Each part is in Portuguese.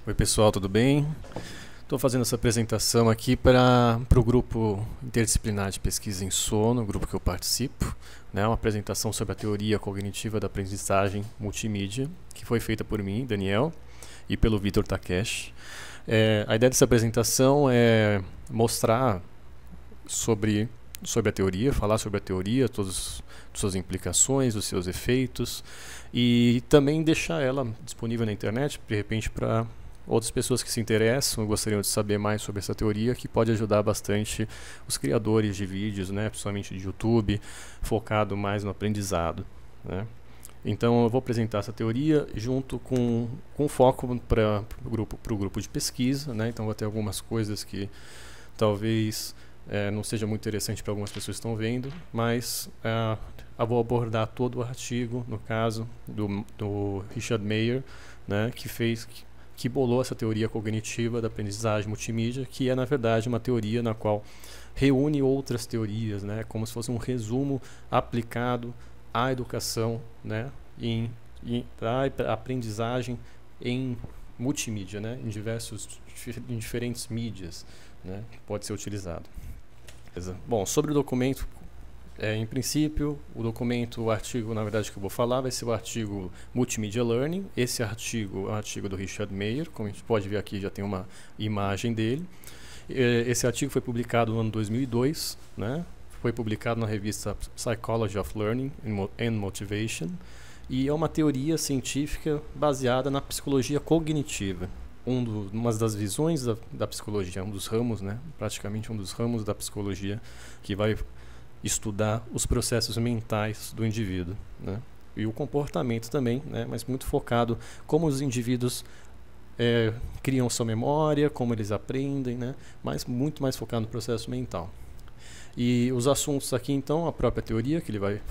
Oi pessoal, tudo bem? Estou fazendo essa apresentação aqui para o grupo interdisciplinar de pesquisa em sono, o grupo que eu participo, né? Uma apresentação sobre a teoria cognitiva da aprendizagem multimídia, que foi feita por mim, Daniel, e pelo Vitor Takeshi. A ideia dessa apresentação é mostrar sobre a teoria, falar sobre a teoria, todas as suas implicações, os seus efeitos, e também deixar ela disponível na internet, de repente, para outras pessoas que se interessam e gostariam de saber mais sobre essa teoria, que pode ajudar bastante os criadores de vídeos, né, principalmente de YouTube, focado mais no aprendizado, né. Então eu vou apresentar essa teoria junto com foco para o grupo de pesquisa, né. Então vou ter algumas coisas que talvez não seja muito interessante para algumas pessoas que estão vendo, mas eu vou abordar todo o artigo, no caso do Richard Mayer, né, que bolou essa teoria cognitiva da aprendizagem multimídia, que é, na verdade, uma teoria na qual reúne outras teorias, né, como se fosse um resumo aplicado à educação, né, à aprendizagem em multimídia, né, em diferentes mídias, né, que pode ser utilizado. Bom, sobre o documento, em princípio, o artigo, na verdade, que eu vou falar vai ser o artigo Multimedia Learning. Esse artigo é um artigo do Richard Mayer, como a gente pode ver aqui, já tem uma imagem dele. Esse artigo foi publicado no ano 2002, né? Foi publicado na revista Psychology of Learning and Motivation, e é uma teoria científica baseada na psicologia cognitiva. Uma das visões da psicologia, um dos ramos, né? Praticamente um dos ramos da psicologia que vai estudar os processos mentais do indivíduo, né? E o comportamento também, né? Mas muito focado como os indivíduos criam sua memória, como eles aprendem, né? Mas muito mais focado no processo mental. E os assuntos aqui, então, a própria teoria, que ele vai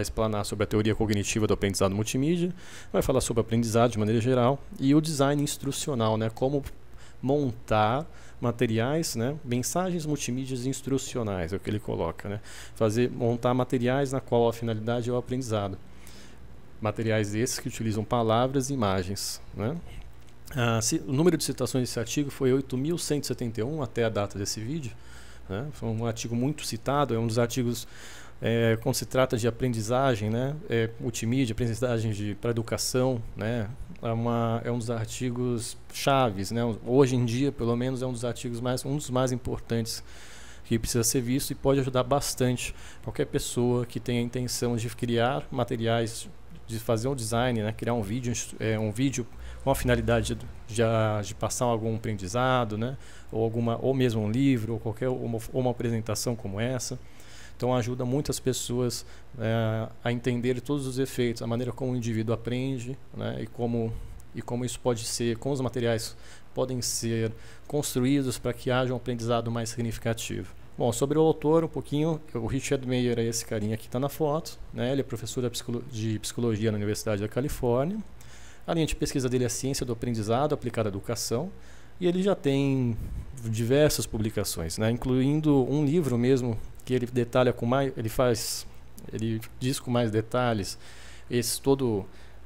explanar sobre a teoria cognitiva do aprendizado multimídia, vai falar sobre aprendizado de maneira geral, e o design instrucional, né? Como montar materiais, né, mensagens multimídias instrucionais, é o que ele coloca, né, montar materiais na qual a finalidade é o aprendizado. Materiais esses que utilizam palavras e imagens, né. O número de citações desse artigo foi 8.171 até a data desse vídeo, né. Foi um artigo muito citado, é um dos artigos quando se trata de aprendizagem, né, multimídia, aprendizagem para educação, né, é um dos artigos chaves, né, hoje em dia, pelo menos, é um dos artigos um dos mais importantes que precisa ser visto e pode ajudar bastante qualquer pessoa que tenha a intenção de criar materiais, de fazer um design, né, criar um vídeo com a finalidade de passar algum aprendizado, né, ou mesmo um livro, ou uma apresentação como essa. Então ajuda muitas pessoas a entender todos os efeitos, a maneira como o indivíduo aprende, né, e como isso pode ser, como os materiais podem ser construídos para que haja um aprendizado mais significativo. Bom, sobre o autor um pouquinho, o Richard Mayer é esse carinha que está na foto, né, ele é professor de psicologia na Universidade da Califórnia. A linha de pesquisa dele é a ciência do aprendizado aplicada à educação, e ele já tem diversas publicações, né, incluindo um livro mesmo que ele detalha ele diz com mais detalhes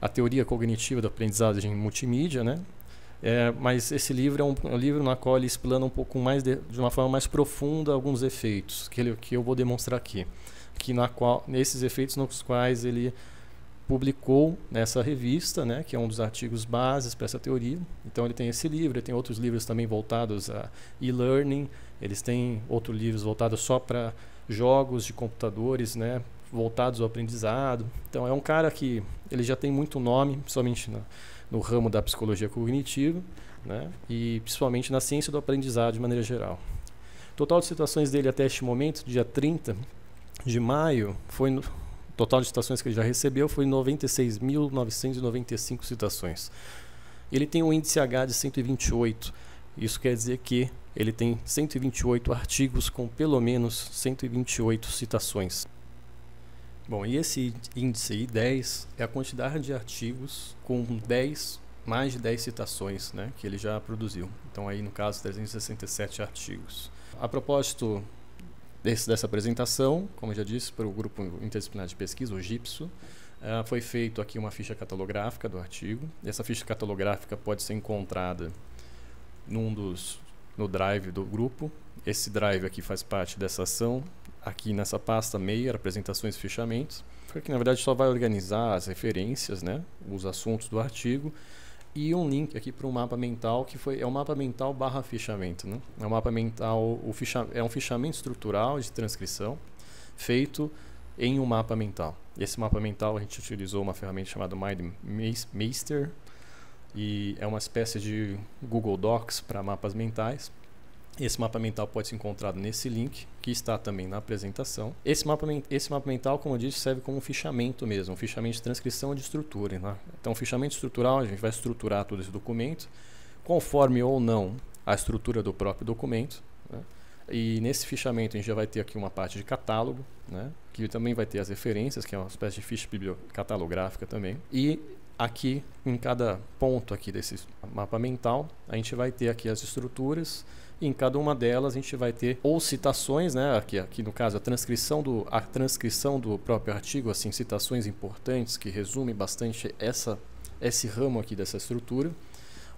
a teoria cognitiva da aprendizagem multimídia, né? Mas esse livro é um livro na qual ele explana um pouco mais de uma forma mais profunda alguns efeitos que eu vou demonstrar aqui, nesses efeitos nos quais ele publicou nessa revista, né, que é um dos artigos bases para essa teoria. Então ele tem esse livro, ele tem outros livros também voltados a e-learning, eles têm outros livros voltados só para jogos de computadores, né, voltados ao aprendizado. Então é um cara que ele já tem muito nome, principalmente no ramo da psicologia cognitiva, né, e principalmente na ciência do aprendizado de maneira geral. O total de citações dele até este momento, dia 30 de maio, o total de citações que ele já recebeu foi 96.995 citações. Ele tem um índice H de 128. Isso quer dizer que ele tem 128 artigos com pelo menos 128 citações. Bom, e esse índice I10 é a quantidade de artigos com mais de 10 citações, né, que ele já produziu. Então aí no caso 367 artigos. A propósito dessa apresentação, como eu já disse, para o Grupo Interdisciplinar de Pesquisa, o GIPSO, Foi feito aqui uma ficha catalográfica do artigo. Essa ficha catalográfica pode ser encontrada no drive do grupo. Esse drive aqui faz parte dessa ação. Aqui nessa pasta Meyer, apresentações e fichamentos, que na verdade só vai organizar as referências, né, os assuntos do artigo, e um link aqui para um mapa mental, que é um mapa mental barra fichamento, né? É um mapa mental, é um fichamento estrutural de transcrição feito em um mapa mental. Esse mapa mental a gente utilizou uma ferramenta chamada MindMeister, e é uma espécie de Google Docs para mapas mentais. Esse mapa mental pode ser encontrado nesse link, que está também na apresentação. Esse mapa mental, como eu disse, serve como um fichamento mesmo, um fichamento de transcrição de estrutura, né? Então, o fichamento estrutural, a gente vai estruturar todo esse documento, conforme ou não a estrutura do próprio documento, né? E nesse fichamento a gente já vai ter aqui uma parte de catálogo, né? Que também vai ter as referências, que é uma espécie de ficha catalográfica também. E aqui, em cada ponto aqui desse mapa mental, a gente vai ter aqui as estruturas, e em cada uma delas a gente vai ter ou citações, né? Aqui no caso a transcrição do próprio artigo, assim, citações importantes que resumem bastante esse ramo aqui dessa estrutura,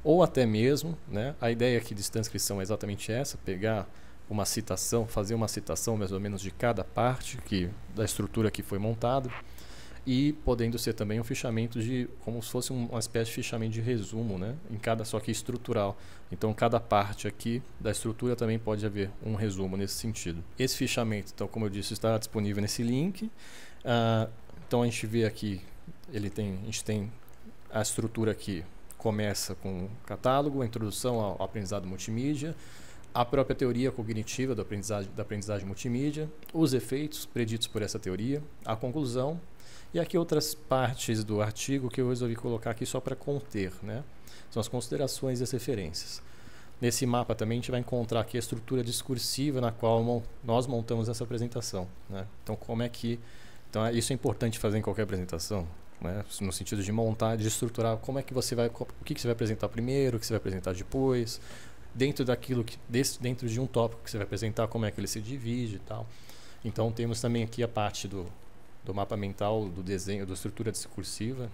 ou até mesmo, né? A ideia aqui de transcrição é exatamente essa, pegar uma citação, fazer uma citação mais ou menos de cada parte da estrutura que foi montada, e podendo ser também um fichamento como se fosse uma espécie de fichamento de resumo, né? Só que estrutural. Então, cada parte aqui da estrutura também pode haver um resumo nesse sentido. Esse fichamento, então, como eu disse, está disponível nesse link. Então, a gente vê aqui, a gente tem a estrutura aqui, começa com o catálogo, a introdução ao aprendizado multimídia, a própria teoria cognitiva da aprendizagem multimídia, os efeitos preditos por essa teoria, a conclusão, e aqui outras partes do artigo que eu resolvi colocar aqui só para conter, né? São as considerações e as referências. Nesse mapa também a gente vai encontrar aqui a estrutura discursiva na qual nós montamos essa apresentação, né? Então, isso é importante fazer em qualquer apresentação, né? No sentido de montar, de estruturar o que você vai apresentar primeiro, o que você vai apresentar depois, dentro de um tópico que você vai apresentar, como é que ele se divide e tal. Então, temos também aqui a parte do mapa mental, do desenho, da estrutura discursiva,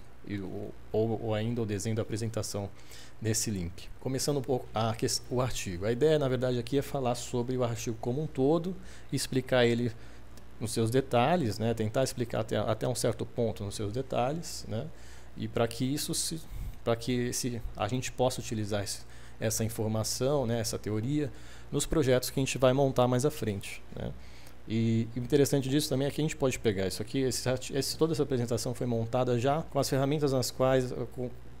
ou ainda o desenho da apresentação nesse link. Começando um pouco o artigo. A ideia, na verdade, aqui é falar sobre o artigo como um todo, explicar ele nos seus detalhes, né? Tentar explicar até um certo ponto nos seus detalhes, né? E para que a gente possa utilizar essa informação, né? Essa teoria, nos projetos que a gente vai montar mais à frente, né? E o interessante disso também é que a gente pode pegar isso aqui, toda essa apresentação foi montada já com as ferramentas nas quais,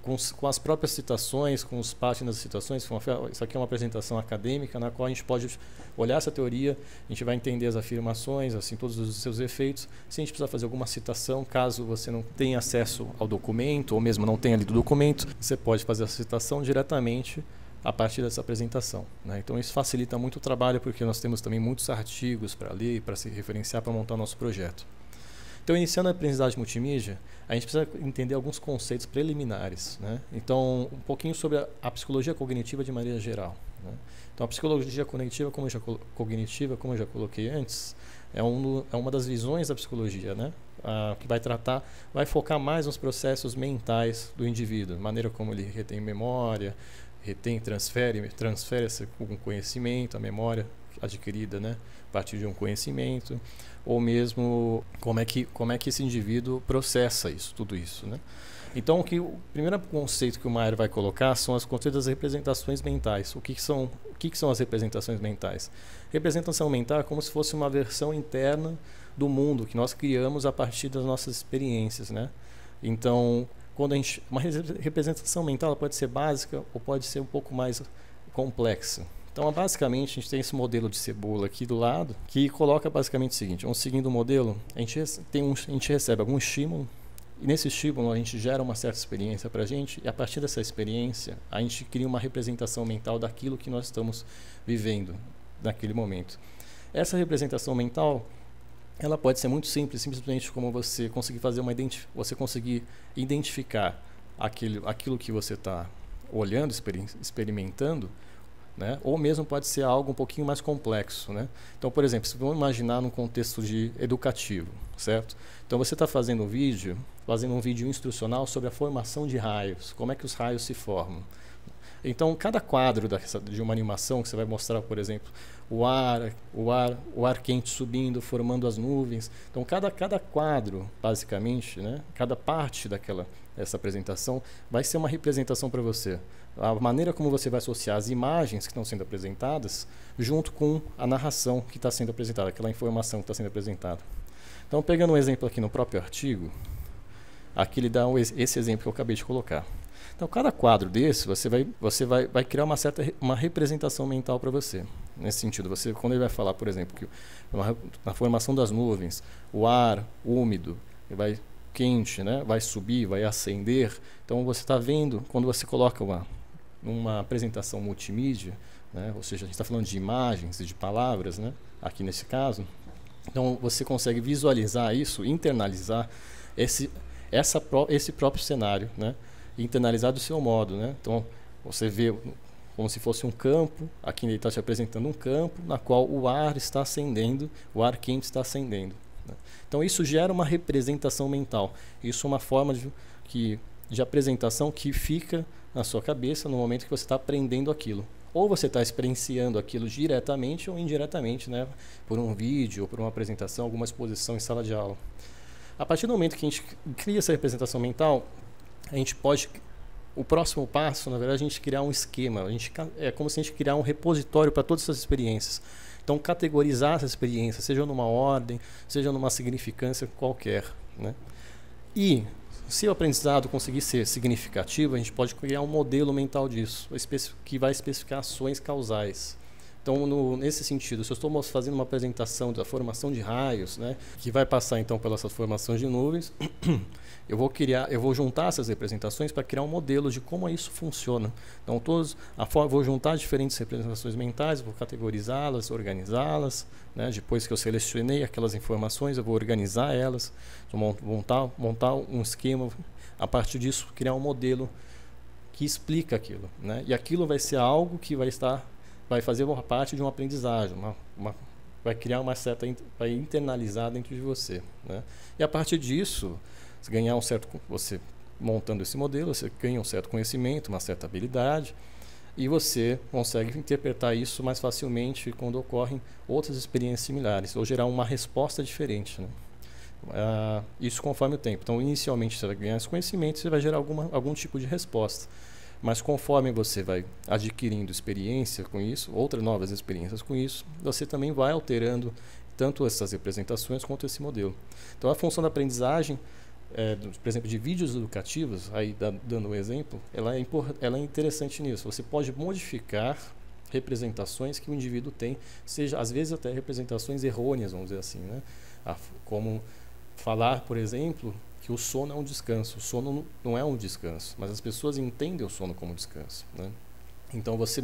com as próprias citações, com as páginas das citações. Isso aqui é uma apresentação acadêmica na qual a gente pode olhar essa teoria, a gente vai entender as afirmações, assim, todos os seus efeitos. Se a gente precisar fazer alguma citação, caso você não tenha acesso ao documento, ou mesmo não tenha lido o documento, você pode fazer a citação diretamente a partir dessa apresentação, né? Então isso facilita muito o trabalho, porque nós temos também muitos artigos para ler, para se referenciar, para montar o nosso projeto. Então, iniciando a aprendizagem multimídia, a gente precisa entender alguns conceitos preliminares, né? Então, um pouquinho sobre a psicologia cognitiva de maneira geral, né? Então, a psicologia cognitiva, como eu já coloquei antes, é uma das visões da psicologia, né? Que vai focar mais nos processos mentais do indivíduo, maneira como ele retém memória, transfere um conhecimento, a memória adquirida, né, a partir de um conhecimento, ou mesmo como é que esse indivíduo processa tudo isso, né? Então, o primeiro conceito que o Meyer vai colocar são as conceitos das representações mentais. O que são as representações mentais? Representação mental é como se fosse uma versão interna do mundo que nós criamos a partir das nossas experiências, né? Então, uma representação mental ela pode ser básica ou pode ser um pouco mais complexa. Então, basicamente, a gente tem esse modelo de cebola aqui do lado, que coloca basicamente o seguinte: seguindo o modelo, a gente recebe algum estímulo, e nesse estímulo a gente gera uma certa experiência para a gente, e a partir dessa experiência, a gente cria uma representação mental daquilo que nós estamos vivendo naquele momento. Essa representação mental, ela pode ser muito simples, simplesmente como você conseguir identificar aquilo que você está olhando, experimentando, né? Ou mesmo pode ser algo um pouquinho mais complexo, né? Então, por exemplo, se vamos imaginar num contexto de educativo, certo? Então você está fazendo um vídeo instrucional sobre a formação de raios, como é que os raios se formam. Então, cada quadro de uma animação que você vai mostrar, por exemplo, o ar quente subindo, formando as nuvens. Então, cada quadro, basicamente, né, cada parte dessa apresentação vai ser uma representação para você. A maneira como você vai associar as imagens que estão sendo apresentadas junto com a narração que está sendo apresentada, aquela informação que está sendo apresentada. Então, pegando um exemplo aqui no próprio artigo, aqui ele dá esse exemplo que eu acabei de colocar. Então, cada quadro desse, você vai criar uma representação mental para você. Nesse sentido, quando ele vai falar, por exemplo, que na formação das nuvens, o ar úmido vai quente, né, vai subir, vai ascender. Então, você está vendo, quando você coloca uma apresentação multimídia, né, ou seja, a gente está falando de imagens e de palavras, aqui nesse caso, então você consegue visualizar isso, internalizar esse próprio cenário, né? Internalizar do seu modo, né? Então você vê como se fosse um campo, aqui ele está te apresentando um campo na qual o ar está ascendendo, o ar quente está ascendendo, né? Então isso gera uma representação mental, isso é uma forma de apresentação que fica na sua cabeça no momento que você está aprendendo aquilo. Ou você está experienciando aquilo diretamente ou indiretamente, né? Por um vídeo, ou por uma apresentação, alguma exposição em sala de aula. A partir do momento que a gente cria essa representação mental, a gente pode, o próximo passo, na verdade, a gente criar um esquema. É como se a gente criar um repositório para todas essas experiências. Então, categorizar essas experiências, seja numa ordem, seja numa significância qualquer, né? E, se o aprendizado conseguir ser significativo, a gente pode criar um modelo mental disso, que vai especificar ações causais. Então, nesse sentido, se eu estou fazendo uma apresentação da formação de raios, né, que vai passar então pelas formações de nuvens, eu vou juntar essas representações para criar um modelo de como isso funciona. Então, vou juntar diferentes representações mentais, vou categorizá-las, organizá-las, né, depois que eu selecionei aquelas informações, eu vou organizar elas, montar um esquema, a partir disso vai modelo que explica aquilo, né, e aquilo vai ser algo que vai fazer uma parte de uma aprendizagem, vai criar vai internalizar dentro de você, né? E a partir disso, você montando esse modelo, você ganha um certo conhecimento, uma certa habilidade, e você consegue interpretar isso mais facilmente quando ocorrem outras experiências similares, ou gerar uma resposta diferente, né? Isso conforme o tempo. Então, inicialmente, você vai ganhar esse conhecimento, você vai gerar algum tipo de resposta. Mas conforme você vai adquirindo experiência com isso, outras novas experiências com isso, você também vai alterando tanto essas representações quanto esse modelo. Então, a função da aprendizagem, por exemplo, de vídeos educativos, aí dando um exemplo, ela é interessante nisso. Você pode modificar representações que o indivíduo tem, seja às vezes até representações errôneas, vamos dizer assim, né? Como falar, por exemplo, que o sono é um descanso. O sono não é um descanso, mas as pessoas entendem o sono como descanso, né? Então, você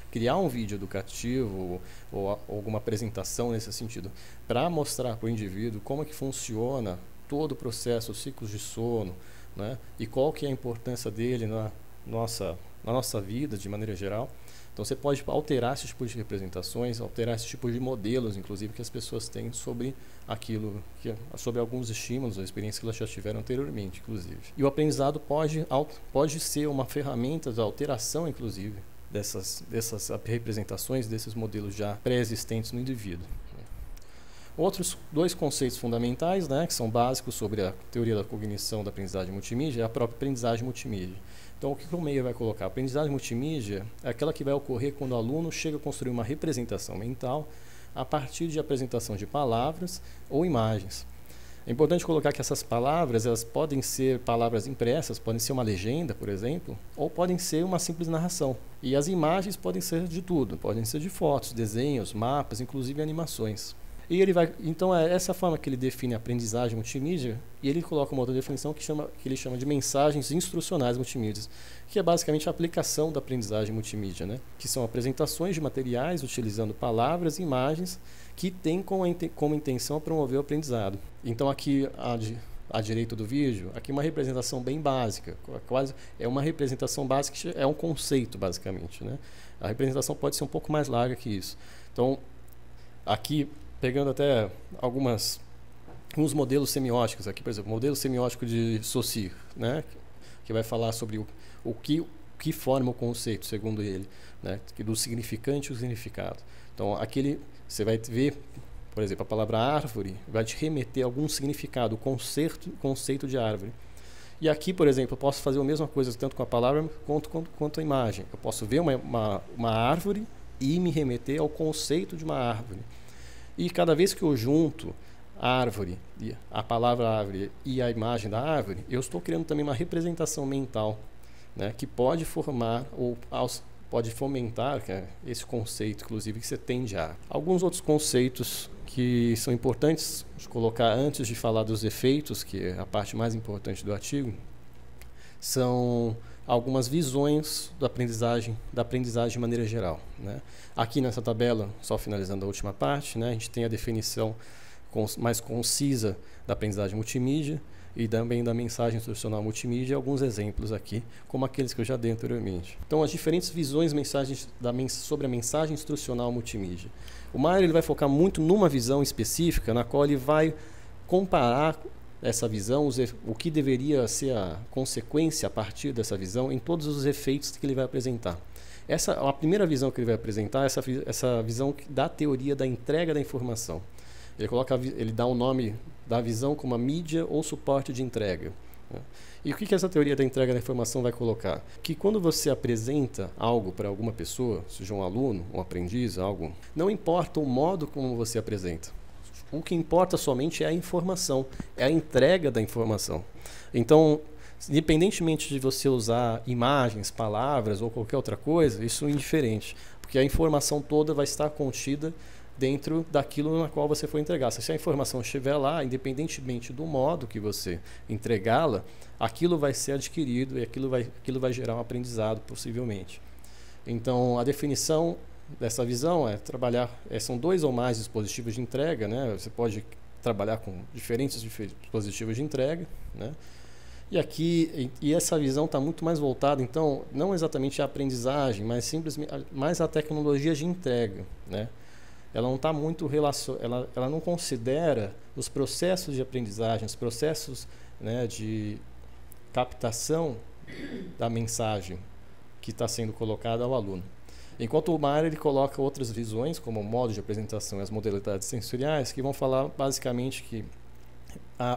criar um vídeo educativo ou alguma apresentação nesse sentido, para mostrar para o indivíduo como é que funciona todo o processo, os ciclos de sono, né? E qual que é a importância dele na nossa vida, de maneira geral. Então, você pode alterar esse tipo de representações, alterar esse tipo de modelos, inclusive, que as pessoas têm sobre sobre alguns estímulos ou experiências que elas já tiveram anteriormente, inclusive. E o aprendizado pode ser uma ferramenta de alteração, inclusive, dessas representações, desses modelos já pré-existentes no indivíduo. Outros dois conceitos fundamentais, né, que são básicos sobre a teoria da cognição da aprendizagem multimídia, é a própria aprendizagem multimídia. Então, o que o Meyer vai colocar? A aprendizagem multimídia é aquela que vai ocorrer quando o aluno chega a construir uma representação mental a partir de apresentação de palavras ou imagens. É importante colocar que essas palavras, elas podem ser palavras impressas, podem ser uma legenda, por exemplo, ou podem ser uma simples narração. E as imagens podem ser de tudo, podem ser de fotos, desenhos, mapas, inclusive animações. E então é essa forma que ele define a aprendizagem multimídia, e ele coloca uma outra definição que ele chama de mensagens instrucionais multimídias, que é basicamente a aplicação da aprendizagem multimídia, né? Que são apresentações de materiais utilizando palavras e imagens que têm como intenção promover o aprendizado. Então aqui à direita do vídeo, aqui uma representação bem básica, quase é uma representação básica, é um conceito basicamente, né? A representação pode ser um pouco mais larga que isso. Então, aqui pegando até alguns modelos semióticos aqui, por exemplo, o modelo semiótico de Saussure, né? Que vai falar sobre o que forma o conceito, segundo ele, né? Do significante e o significado. Então, aquele você vai ver, por exemplo, a palavra árvore vai te remeter a algum significado, o conceito de árvore. E aqui, por exemplo, eu posso fazer a mesma coisa tanto com a palavra quanto a imagem. Eu posso ver uma árvore e me remeter ao conceito de uma árvore. E cada vez que eu junto a árvore, a palavra árvore e a imagem da árvore, eu estou criando também uma representação mental, né, que pode formar ou pode fomentar esse conceito, inclusive, que você tem de árvore. Alguns outros conceitos que são importantes de colocar antes de falar dos efeitos, que é a parte mais importante do artigo, são algumas visões da aprendizagem de maneira geral, né? Aqui nessa tabela, só finalizando a última parte, né, a gente tem a definição mais concisa da aprendizagem multimídia e também da mensagem instrucional multimídia, alguns exemplos aqui, como aqueles que eu já dei anteriormente. Então, as diferentes visões sobre a mensagem instrucional multimídia. O Maier ele vai focar muito numa visão específica, na qual ele vai comparar essa visão, o que deveria ser a consequência a partir dessa visão, em todos os efeitos que ele vai apresentar. A primeira visão que ele vai apresentar é essa visão da teoria da entrega da informação. Ele dá o nome da visão como a mídia ou suporte de entrega, né? E o que essa teoria da entrega da informação vai colocar? Que quando você apresenta algo para alguma pessoa, seja um aluno, um aprendiz, algo, não importa o modo como você apresenta. O que importa somente é a informação, é a entrega da informação. Então, independentemente de você usar imagens, palavras ou qualquer outra coisa, isso é indiferente, porque a informação toda vai estar contida dentro daquilo na qual você foi entregar. Se a informação estiver lá, independentemente do modo que você entregá-la, aquilo vai ser adquirido e aquilo vai gerar um aprendizado, possivelmente. Então, a definição dessa visão é trabalhar, são 2 ou mais dispositivos de entrega, né? Você pode trabalhar com diferentes dispositivos de entrega, né? E essa visão está muito mais voltada, então, não exatamente à aprendizagem, mas simplesmente mais à tecnologia de entrega, né? Ela não está muito ela não considera os processos de aprendizagem, os processos, né, de captação da mensagem que está sendo colocada ao aluno. Enquanto o Maier ele coloca outras visões, como o modo de apresentação e as modalidades sensoriais, que vão falar basicamente que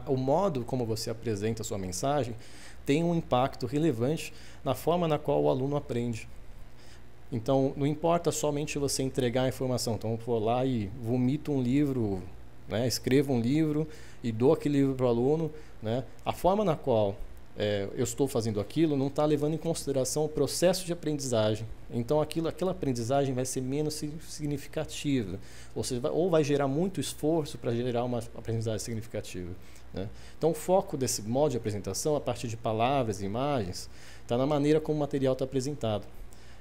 o modo como você apresenta a sua mensagem tem um impacto relevante na forma na qual o aluno aprende. Então, não importa somente você entregar a informação. Então, eu vou lá e vomito um livro, né, escrevo um livro e dou aquele livro para o aluno, né? A forma na qual eu estou fazendo aquilo não está levando em consideração o processo de aprendizagem. Então, aquela aprendizagem vai ser menos significativa. Ou vai gerar muito esforço para gerar uma aprendizagem significativa, né? Então, o foco desse modo de apresentação, a partir de palavras e imagens, está na maneira como o material está apresentado.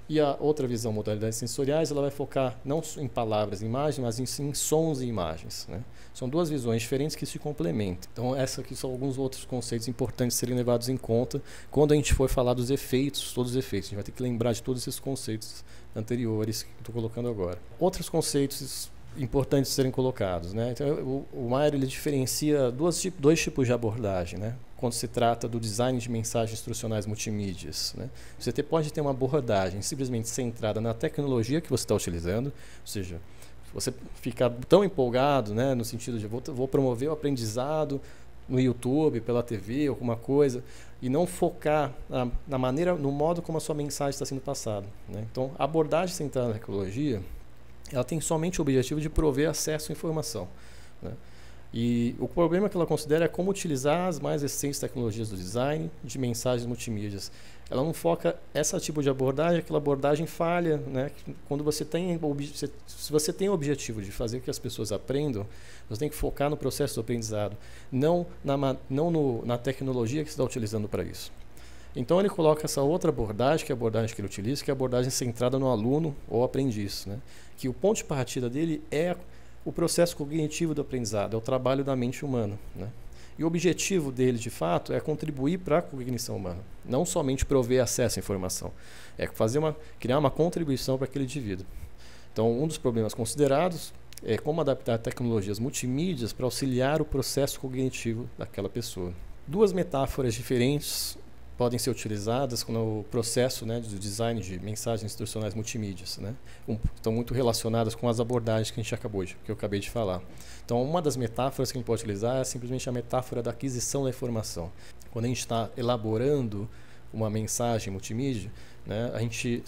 E a outra visão, modalidades sensoriais, ela vai focar não em palavras e imagens, mas em sons e imagens, né? São 2 visões diferentes que se complementam. Então, esses aqui são alguns outros conceitos importantes a serem levados em conta quando a gente for falar dos efeitos, todos os efeitos. A gente vai ter que lembrar de todos esses conceitos anteriores que eu estou colocando agora. Outros conceitos importantes de serem colocados, né? Então, o Maier ele diferencia dois tipos de abordagem, né? Quando se trata do design de mensagens instrucionais multimídias, né? Você pode ter uma abordagem simplesmente centrada na tecnologia que você está utilizando, ou seja, você fica tão empolgado, né, no sentido de vou promover o aprendizado no YouTube, pela TV, alguma coisa, e não focar na maneira, no modo como a sua mensagem está sendo passada, né? Então, a abordagem centrada na tecnologia, ela tem somente o objetivo de prover acesso à informação, né? E o problema que ela considera é como utilizar as mais recentes tecnologias do design de mensagens multimídias. Ela não foca esse tipo de abordagem, aquela abordagem falha, né? Quando você se você tem o objetivo de fazer com que as pessoas aprendam, você tem que focar no processo do aprendizado, não na tecnologia que você está utilizando para isso. Então ele coloca essa outra abordagem, que é a abordagem que ele utiliza, que é a abordagem centrada no aluno ou aprendiz, né? Que o ponto de partida dele é o processo cognitivo do aprendizado, é o trabalho da mente humana, né? E o objetivo dele, de fato, é contribuir para a cognição humana, não somente prover acesso à informação, é criar uma contribuição para aquele indivíduo. Então, um dos problemas considerados é como adaptar tecnologias multimídias para auxiliar o processo cognitivo daquela pessoa. Duas metáforas diferentes podem ser utilizadas no processo, né, do design de mensagens instrucionais multimídias, né? Estão muito relacionadas com as abordagens que eu acabei de falar. Então, uma das metáforas que a gente pode utilizar é simplesmente a metáfora da aquisição da informação. Quando a gente está elaborando uma mensagem multimídia, né, a gente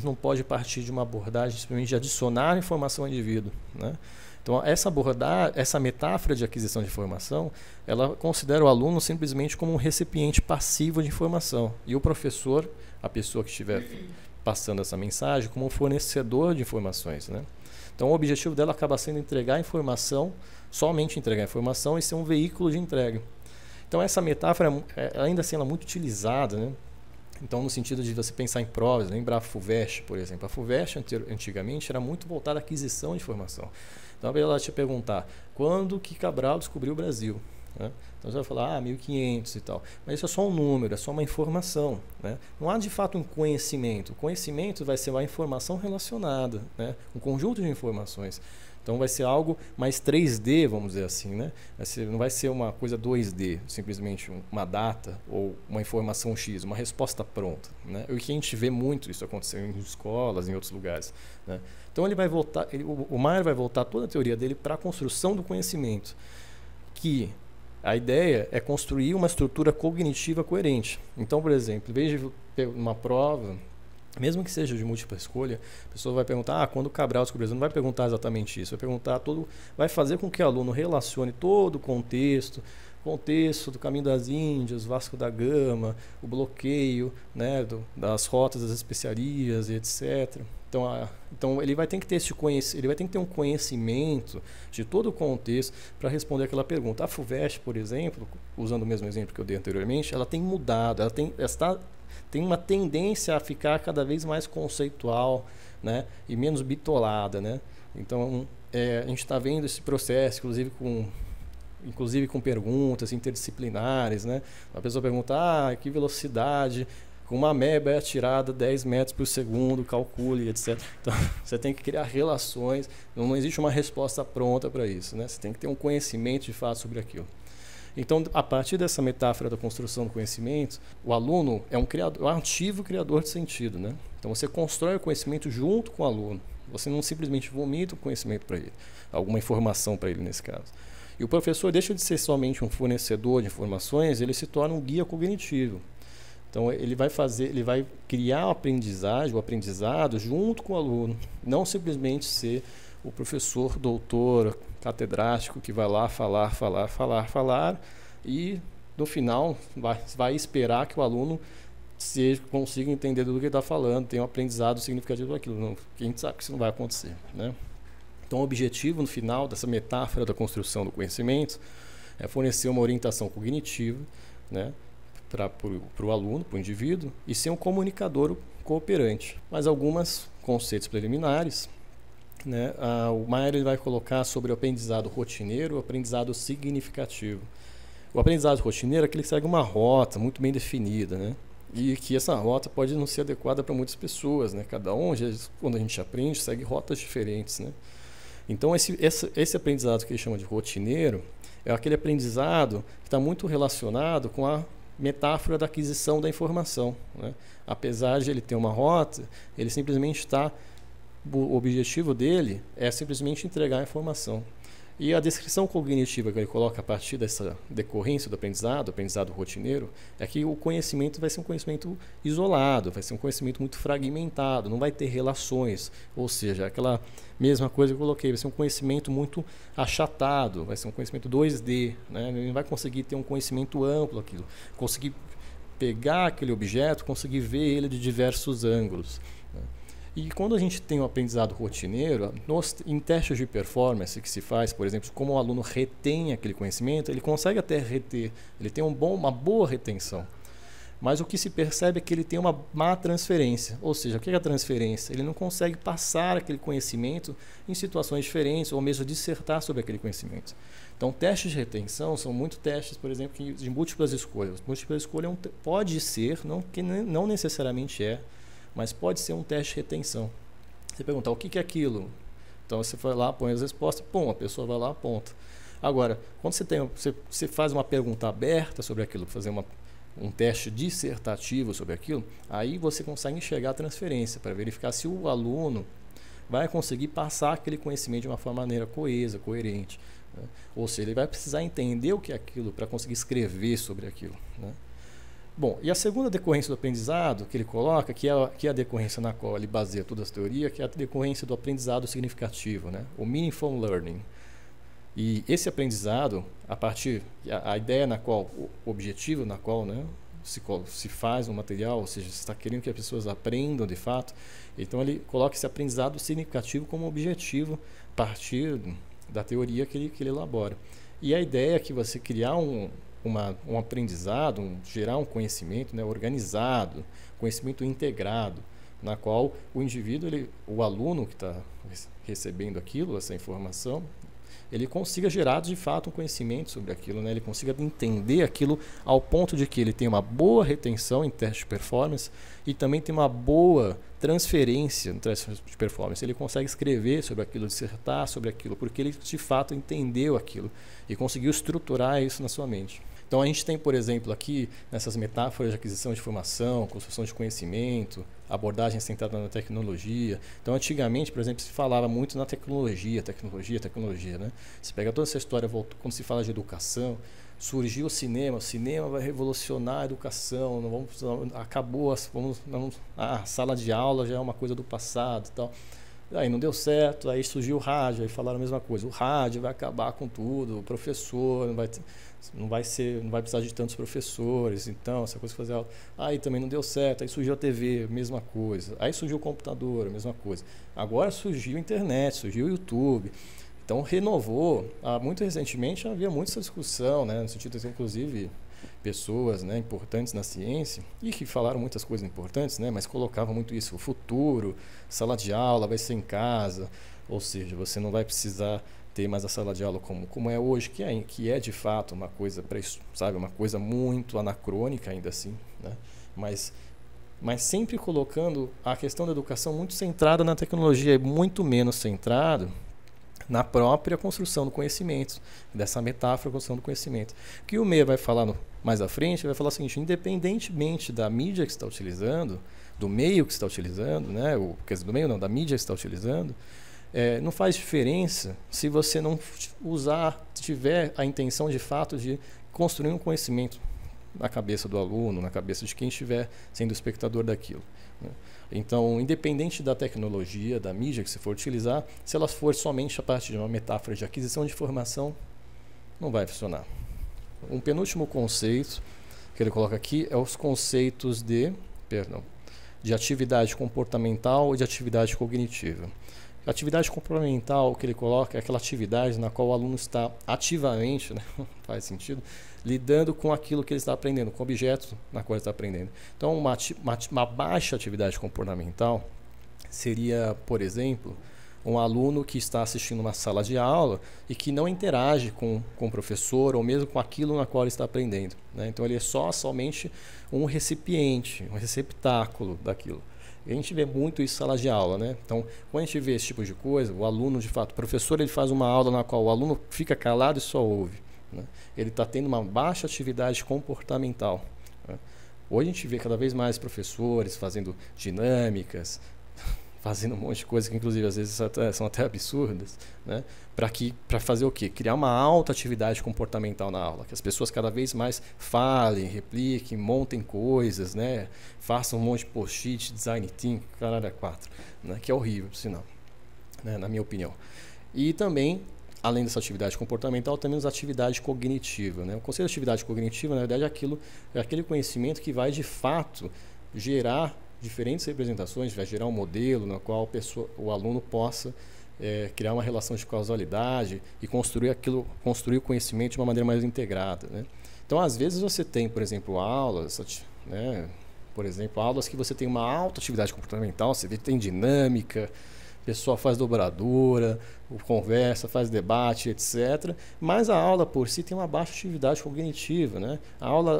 não pode partir de uma abordagem simplesmente de adicionar informação ao indivíduo, né? Então, essa metáfora de aquisição de informação, ela considera o aluno simplesmente como um recipiente passivo de informação e o professor, a pessoa que estiver passando essa mensagem, como um fornecedor de informações, né? Então, o objetivo dela acaba sendo entregar informação, somente entregar informação e ser um veículo de entrega. Então, essa metáfora, ainda assim, ela é muito utilizada, né? Então, no sentido de você pensar em provas, lembrar a FUVEST, por exemplo. A FUVEST, antigamente, era muito voltada à aquisição de informação. Então, ela te perguntar, quando que Cabral descobriu o Brasil? Né? Então, você vai falar, 1500 e tal. Mas isso é só um número, é só uma informação, né? Não há, de fato, um conhecimento. O conhecimento vai ser uma informação relacionada, né? Um conjunto de informações. Então, vai ser algo mais 3D, vamos dizer assim, né? Não vai ser uma coisa 2D, simplesmente uma data ou uma informação X, uma resposta pronta, né? O que a gente vê muito isso acontecer em escolas, em outros lugares, né? Então, o Maier vai voltar toda a teoria dele para a construção do conhecimento, que a ideia é construir uma estrutura cognitiva coerente. Então, por exemplo, em vez de ter uma prova, mesmo que seja de múltipla escolha, a pessoa vai perguntar, quando Cabral descobriu, não vai perguntar exatamente isso, vai fazer com que o aluno relacione todo o contexto do Caminho das Índias, Vasco da Gama, o bloqueio, né, das rotas das especiarias, etc. Então ele vai ter que ter um conhecimento de todo o contexto para responder aquela pergunta. A FUVEST, por exemplo, usando o mesmo exemplo que eu dei anteriormente, ela tem mudado, ela tem uma tendência a ficar cada vez mais conceitual, né, e menos bitolada, né? Então, a gente está vendo esse processo, inclusive com perguntas interdisciplinares, né? A pessoa pergunta, que velocidade com uma ameba é atirada 10 metros por segundo, calcule, etc. Então, você tem que criar relações, não existe uma resposta pronta para isso, né? Você tem que ter um conhecimento de fato sobre aquilo. Então, a partir dessa metáfora da construção do conhecimento, o aluno é um ativo criador de sentido, né? Então, você constrói o conhecimento junto com o aluno. Você não simplesmente vomita o conhecimento para ele, alguma informação para ele nesse caso. E o professor deixa de ser somente um fornecedor de informações, ele se torna um guia cognitivo. Então, ele vai criar o aprendizado junto com o aluno, não simplesmente ser o professor, doutor, catedrático que vai lá falar e no final vai esperar que o aluno consiga entender do que ele está falando, tenha um aprendizado significativo daquilo. Não, a gente sabe que isso não vai acontecer, né? Então, o objetivo no final dessa metáfora da construção do conhecimento é fornecer uma orientação cognitiva, né, para o aluno, para o indivíduo, e ser um comunicador cooperante. Mas alguns conceitos preliminares, né, o Maier vai colocar sobre o aprendizado rotineiro e o aprendizado significativo. O aprendizado rotineiro é aquele que segue uma rota muito bem definida, né, e que essa rota pode não ser adequada para muitas pessoas, né, cada um, quando a gente aprende, segue rotas diferentes, né. Então, esse aprendizado que ele chama de rotineiro é aquele aprendizado que está muito relacionado com a metáfora da aquisição da informação, né? Apesar de ele ter uma rota, ele simplesmente o objetivo dele é simplesmente entregar a informação. E a descrição cognitiva que ele coloca a partir dessa decorrência do aprendizado rotineiro, é que o conhecimento vai ser um conhecimento isolado, vai ser um conhecimento muito fragmentado, não vai ter relações, ou seja, aquela mesma coisa que eu coloquei, vai ser um conhecimento muito achatado, vai ser um conhecimento 2D, né? Ele não vai conseguir ter um conhecimento amplo, aquilo, conseguir pegar aquele objeto, conseguir ver ele de diversos ângulos, né? E quando a gente tem um aprendizado rotineiro, em testes de performance que se faz, por exemplo, como o aluno retém aquele conhecimento, ele consegue até reter, ele tem uma boa retenção. Mas o que se percebe é que ele tem uma má transferência. Ou seja, o que é a transferência? Ele não consegue passar aquele conhecimento em situações diferentes, ou mesmo dissertar sobre aquele conhecimento. Então, testes de retenção são muito testes, por exemplo, de múltiplas escolhas. Múltipla escolha pode ser, não necessariamente é, mas pode ser um teste de retenção. Você perguntar o que é aquilo? Então, você vai lá, põe as respostas, pum, a pessoa vai lá, aponta. Agora, quando você faz uma pergunta aberta sobre aquilo, fazer um teste dissertativo sobre aquilo, aí você consegue enxergar a transferência para verificar se o aluno vai conseguir passar aquele conhecimento de uma maneira coesa, coerente, né? Ou seja, ele vai precisar entender o que é aquilo para conseguir escrever sobre aquilo, né? Bom, e a segunda decorrência do aprendizado que ele coloca, que é a decorrência na qual ele baseia toda a teoria, que é a decorrência do aprendizado significativo, né? O meaningful learning. E esse aprendizado, a ideia na qual, o objetivo na qual, né, se faz um material, ou seja, você está querendo que as pessoas aprendam de fato, então ele coloca esse aprendizado significativo como objetivo a partir da teoria que ele elabora. E a ideia é que você criar um aprendizado, gerar um conhecimento, né, organizado, conhecimento integrado, na qual o indivíduo, o aluno que está recebendo aquilo, essa informação, ele consiga gerar de fato um conhecimento sobre aquilo, né? Ele consiga entender aquilo ao ponto de que ele tem uma boa retenção em teste de performance e também tem uma boa transferência no teste de performance. Ele consegue escrever sobre aquilo, dissertar sobre aquilo, porque ele de fato entendeu aquilo e conseguiu estruturar isso na sua mente. Então a gente tem, por exemplo, aqui nessas metáforas de aquisição de informação, construção de conhecimento, abordagem centrada na tecnologia. Então antigamente, por exemplo, se falava muito na tecnologia, né? Você pega toda essa história, quando se fala de educação, surgiu o cinema vai revolucionar a educação, acabou, a sala de aula já é uma coisa do passado e tal. Aí não deu certo, aí surgiu o rádio, aí falaram a mesma coisa, o rádio vai acabar com tudo, o professor não vai precisar de tantos professores, então essa coisa de fazer aula. Aí também não deu certo, aí surgiu a TV, mesma coisa, aí surgiu o computador, mesma coisa. Agora surgiu a internet, surgiu o YouTube, então renovou. Muito recentemente havia muita discussão, né, no sentido de, inclusive, pessoas, né, importantes na ciência e que falaram muitas coisas importantes, né, mas colocavam muito isso, o futuro, sala de aula vai ser em casa, ou seja, você não vai precisar ter mais a sala de aula como é hoje, que é de fato uma coisa uma coisa muito anacrônica ainda assim, né, mas sempre colocando a questão da educação muito centrada na tecnologia e muito menos centrado na própria construção do conhecimento, dessa metáfora, construção do conhecimento. O que o Meia vai falar mais à frente, vai falar o seguinte: independentemente da mídia que você está utilizando, do meio que você está utilizando, né, quer dizer, do meio não, da mídia que você está utilizando, não faz diferença se você não tiver a intenção de fato de construir um conhecimento na cabeça do aluno, na cabeça de quem estiver sendo espectador daquilo, né? Então, independente da tecnologia, da mídia que você for utilizar, se ela for somente a partir de uma metáfora de aquisição de informação, não vai funcionar. Um penúltimo conceito que ele coloca aqui é os conceitos de atividade comportamental e de atividade cognitiva. A atividade comportamental que ele coloca é aquela atividade na qual o aluno está ativamente, né, faz sentido, lidando com aquilo que ele está aprendendo, com o objeto na qual ele está aprendendo. Então, uma baixa atividade comportamental seria, por exemplo, um aluno que está assistindo uma sala de aula e que não interage com o professor ou mesmo com aquilo na qual ele está aprendendo, né? Então, ele é somente um recipiente, um receptáculo daquilo. E a gente vê muito isso em sala de aula, né? Então, quando a gente vê esse tipo de coisa, o aluno, de fato, o professor, ele faz uma aula na qual o aluno fica calado e só ouve, né? Ele está tendo uma baixa atividade comportamental, né? Hoje a gente vê cada vez mais professores fazendo dinâmicas, fazendo um monte de coisas que, inclusive, às vezes são até absurdas, né? Para fazer o quê? Criar uma alta atividade comportamental na aula, que as pessoas cada vez mais falem, repliquem, montem coisas, né? Façam um monte de post-it, design thinking, caralho, 4, né? Que é horrível, por sinal, né? Na minha opinião. E também, além dessa atividade comportamental, temos a atividade cognitiva, né? O conceito de atividade cognitiva, na verdade, é aquele conhecimento que vai, de fato, gerar diferentes representações, vai gerar um modelo no qual o aluno possa criar uma relação de causalidade e construir o conhecimento de uma maneira mais integrada, né? Então, às vezes você tem, por exemplo, aulas né? Por exemplo, aulas que você tem uma alta atividade comportamental, você vê que tem dinâmica, a pessoa faz dobradura, conversa, faz debate, etc. Mas a aula por si tem uma baixa atividade cognitiva, né?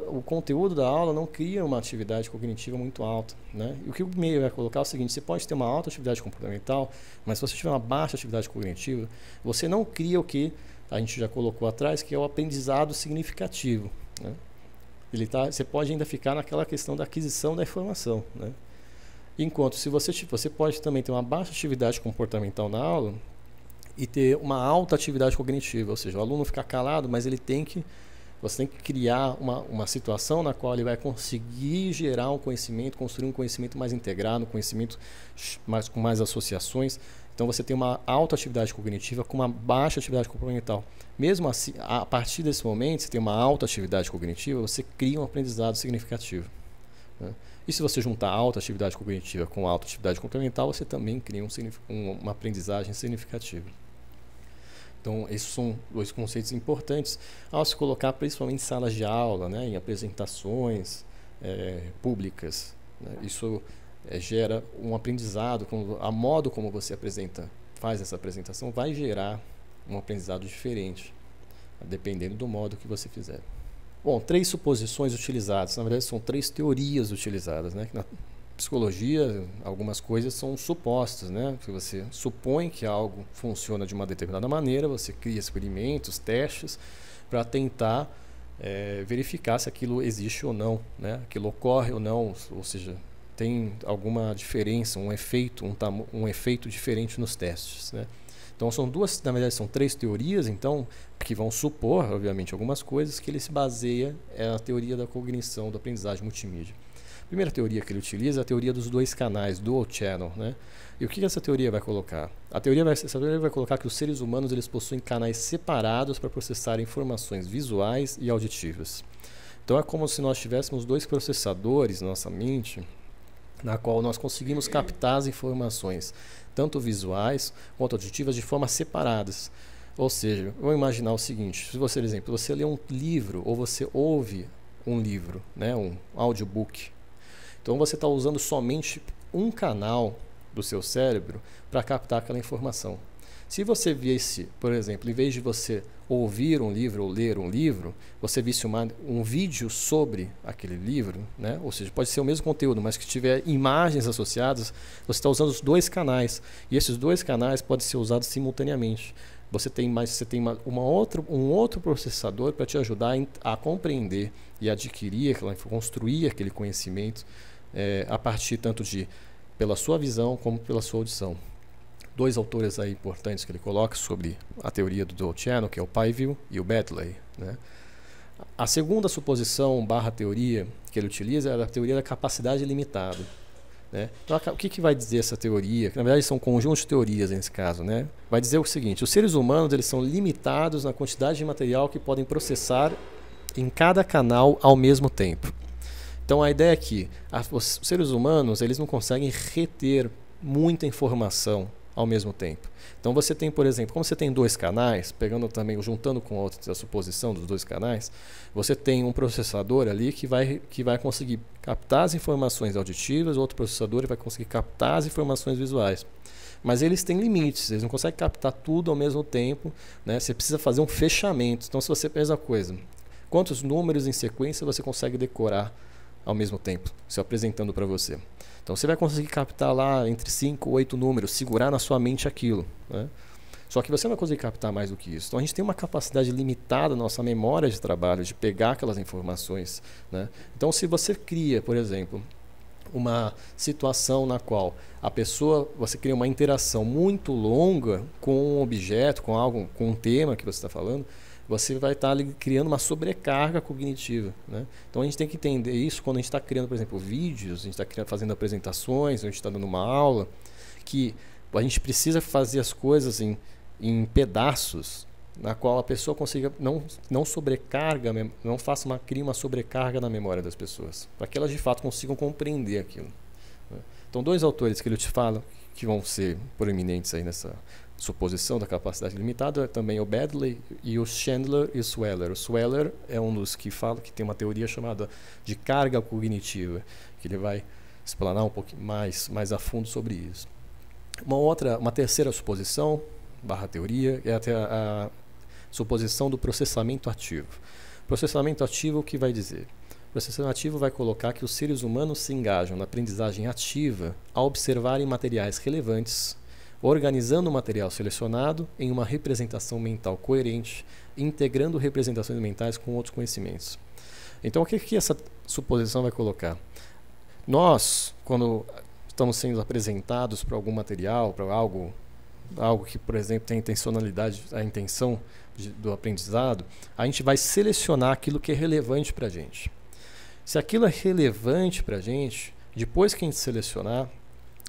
O conteúdo da aula não cria uma atividade cognitiva muito alta, né? E o que o meio vai colocar é o seguinte: você pode ter uma alta atividade comportamental, mas se você tiver uma baixa atividade cognitiva, você não cria o que a gente já colocou atrás, que é o aprendizado significativo, né? Você pode ainda ficar naquela questão da aquisição da informação, né? Enquanto se você pode também ter uma baixa atividade comportamental na aula e ter uma alta atividade cognitiva, ou seja, o aluno ficar calado, mas você tem que criar uma situação na qual ele vai conseguir gerar um conhecimento, construir um conhecimento mais integrado, um conhecimento com mais associações. Então você tem uma alta atividade cognitiva com uma baixa atividade comportamental. Mesmo assim, a partir desse momento, você tem uma alta atividade cognitiva, você cria um aprendizado significativo, né? E se você juntar alta atividade cognitiva com alta atividade comportamental, você também cria uma aprendizagem significativa. Então, esses são dois conceitos importantes ao se colocar principalmente em salas de aula, né, em apresentações públicas, né? Isso gera um aprendizado, a modo como você faz essa apresentação vai gerar um aprendizado diferente, dependendo do modo que você fizer. Bom, 3 suposições utilizadas, na verdade são 3 teorias utilizadas, né? Na psicologia, algumas coisas são supostas, né? Que você supõe que algo funciona de uma determinada maneira, você cria experimentos, testes, para tentar verificar se aquilo existe ou não, né? Aquilo ocorre ou não, ou seja, tem alguma diferença, um efeito diferente nos testes, né? Então na verdade são 3 teorias, então, que vão supor, obviamente, algumas coisas que ele se baseia a teoria da cognição, da aprendizagem multimídia. A primeira teoria que ele utiliza é a teoria dos 2 canais, dual channel, né? E o que essa teoria vai colocar? Essa teoria vai colocar que os seres humanos eles possuem canais separados para processar informações visuais e auditivas. Então é como se nós tivéssemos 2 processadores na nossa mente, na qual nós conseguimos captar as informações, tanto visuais quanto auditivas, de forma separadas. Ou seja, vamos imaginar o seguinte: se você, por exemplo, você lê um livro ou você ouve um livro, né, um audiobook, então você está usando somente um canal do seu cérebro para captar aquela informação. Se você visse, por exemplo, em vez de você ouvir um livro ou ler um livro, você visse um vídeo sobre aquele livro, né? Ou seja, pode ser o mesmo conteúdo, mas que tiver imagens associadas, você está usando os 2 canais. E esses 2 canais podem ser usados simultaneamente. Você tem um outro processador para te ajudar a compreender e adquirir, construir aquele conhecimento a partir tanto pela sua visão como pela sua audição. 2 autores aí importantes que ele coloca sobre a teoria do dual channel, que é o Pyville e o Bedley, né? A segunda suposição / teoria que ele utiliza é a teoria da capacidade limitada, né? Então, o que vai dizer essa teoria? Que, na verdade, são um conjunto de teorias nesse caso, né? Vai dizer o seguinte: os seres humanos eles são limitados na quantidade de material que podem processar em cada canal ao mesmo tempo. Então, a ideia é que os seres humanos eles não conseguem reter muita informação ao mesmo tempo. Então você tem, por exemplo, como você tem 2 canais, juntando com a suposição dos 2 canais, você tem um processador ali que vai conseguir captar as informações auditivas, outro processador vai conseguir captar as informações visuais. Mas eles têm limites, eles não conseguem captar tudo ao mesmo tempo, né? Você precisa fazer um fechamento. Então, se você pensa a coisa, quantos números em sequência você consegue decorar ao mesmo tempo, se apresentando para você? Então você vai conseguir captar lá entre 5 ou 8 números, segurar na sua mente aquilo, né? Só que você não vai conseguir captar mais do que isso. Então a gente tem uma capacidade limitada na nossa memória de trabalho, de pegar aquelas informações, né? Então se você cria, por exemplo, uma situação na qual você cria uma interação muito longa com um objeto, com um tema que você está falando, você vai estar criando uma sobrecarga cognitiva, né? Então a gente tem que entender isso quando a gente está criando, por exemplo, vídeos, a gente está fazendo apresentações, a gente está dando uma aula, que a gente precisa fazer as coisas em pedaços, na qual a pessoa consiga não sobrecarga, crie uma sobrecarga na memória das pessoas, para que elas de fato consigam compreender aquilo, né? Então, dois autores que ele te fala que vão ser proeminentes aí nessa suposição da capacidade limitada, também o Baddeley e o Chandler e o Sweller. O Sweller é um dos que fala que tem uma teoria chamada de carga cognitiva, que ele vai explanar um pouquinho mais a fundo sobre isso. Uma terceira suposição, barra teoria, é a suposição do processamento ativo. Processamento ativo, o que vai dizer? O processamento ativo vai colocar que os seres humanos se engajam na aprendizagem ativa ao observarem materiais relevantes, organizando o material selecionado em uma representação mental coerente, integrando representações mentais com outros conhecimentos. Então, o que essa suposição vai colocar? Nós, quando estamos sendo apresentados para algum material, para algo que, por exemplo, tem a intenção do aprendizado, a gente vai selecionar aquilo que é relevante para a gente. Se aquilo é relevante para a gente, depois que a gente selecionar,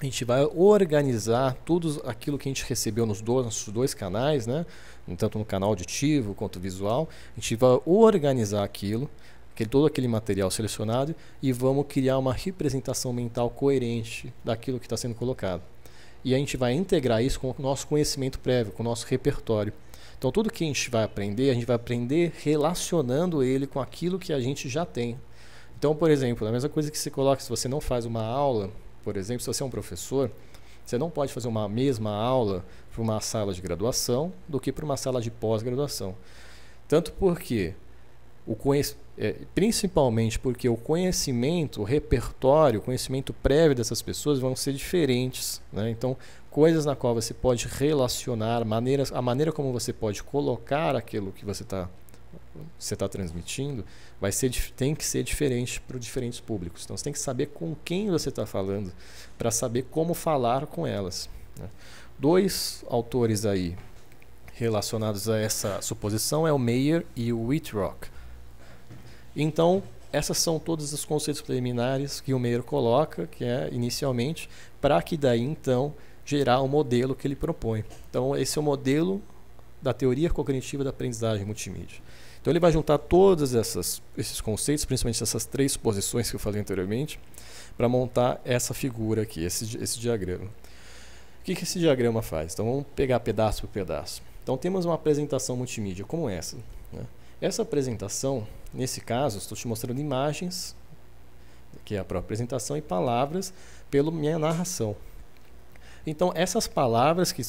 a gente vai organizar tudo aquilo que a gente recebeu nos nossos dois canais, né? Tanto no canal auditivo quanto visual. A gente vai organizar todo aquele material selecionado e vamos criar uma representação mental coerente daquilo que está sendo colocado. E a gente vai integrar isso com o nosso conhecimento prévio, com o nosso repertório. Então, tudo que a gente vai aprender relacionando ele com aquilo que a gente já tem. Então, por exemplo, a mesma coisa que você coloca, se você não faz uma aula, por exemplo, se você é um professor, você não pode fazer uma mesma aula para uma sala de graduação do que para uma sala de pós-graduação. Tanto porque, principalmente porque o conhecimento, o repertório, o conhecimento prévio dessas pessoas vão ser diferentes, né? Então, coisas na qual você pode relacionar, a maneira como você pode colocar aquilo que você está transmitindo, tem que ser diferente para os diferentes públicos. Então, você tem que saber com quem você está falando para saber como falar com elas, né? Dois autores aí relacionados a essa suposição é o Meyer e o Whitrock. Então, essas são todos os conceitos preliminares que o Meyer coloca, que é inicialmente, para que daí então gerar o modelo que ele propõe. Então, esse é o modelo da teoria cognitiva da aprendizagem multimídia. Então, ele vai juntar todos esses conceitos, principalmente essas três suposições que eu falei anteriormente, para montar essa figura aqui, esse diagrama. O que esse diagrama faz? Então, vamos pegar pedaço por pedaço. Então, temos uma apresentação multimídia como essa, né? Essa apresentação, nesse caso, estou te mostrando imagens, que é a própria apresentação, e palavras pela minha narração. Então, essas palavras que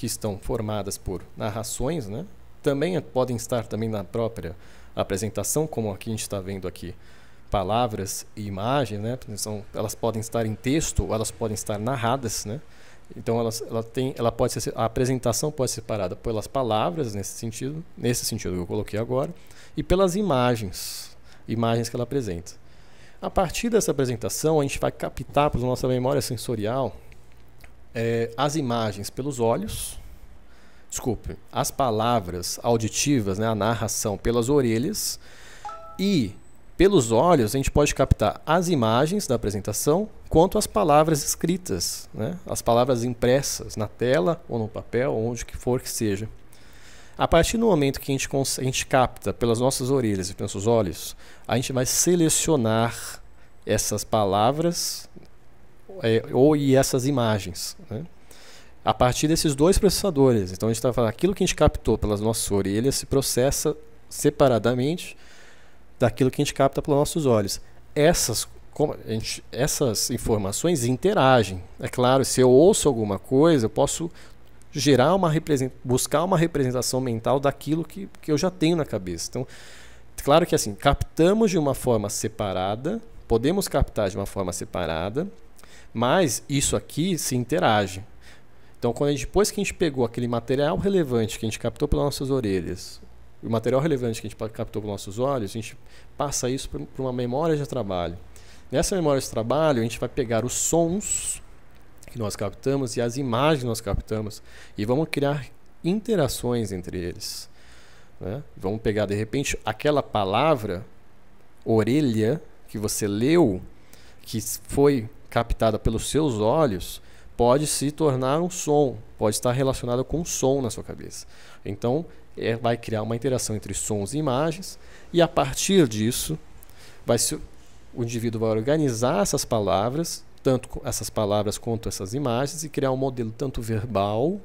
estão formadas por narrações, né, também podem estar também na própria apresentação, como aqui a gente está vendo aqui, palavras e imagens, né, elas podem estar em texto ou elas podem estar narradas, né? Então, a apresentação pode ser separada pelas palavras, nesse sentido que eu coloquei agora, e pelas imagens que ela apresenta. A partir dessa apresentação, a gente vai captar para a nossa memória sensorial as imagens pelos olhos, as palavras auditivas, né, a narração pelas orelhas, e pelos olhos a gente pode captar as imagens da apresentação quanto as palavras escritas, né, as palavras impressas na tela ou no papel, onde que for que seja. A partir do momento que a gente capta pelas nossas orelhas e pelos nossos olhos, a gente vai selecionar essas palavras e essas imagens, né, a partir desses dois processadores. Então, a gente está falando, aquilo que a gente captou pelas nossas orelhas se processa separadamente daquilo que a gente capta pelos nossos olhos. Essas informações interagem. É claro, se eu ouço alguma coisa, eu posso buscar uma representação mental daquilo que eu já tenho na cabeça. Então, claro que assim, captamos de uma forma separada, podemos captar de uma forma separada, mas isso aqui se interage. Então, depois que a gente pegou aquele material relevante que a gente captou pelas nossas orelhas, o material relevante que a gente captou pelos nossos olhos, a gente passa isso para uma memória de trabalho. Nessa memória de trabalho, a gente vai pegar os sons que nós captamos e as imagens que nós captamos e vamos criar interações entre eles, né? Vamos pegar, de repente, aquela palavra orelha que você leu, que foi captada pelos seus olhos, pode se tornar um som, pode estar relacionado com um som na sua cabeça. Então, vai criar uma interação entre sons e imagens, e a partir disso, o indivíduo vai organizar essas palavras tanto essas palavras quanto essas imagens e criar um modelo tanto verbal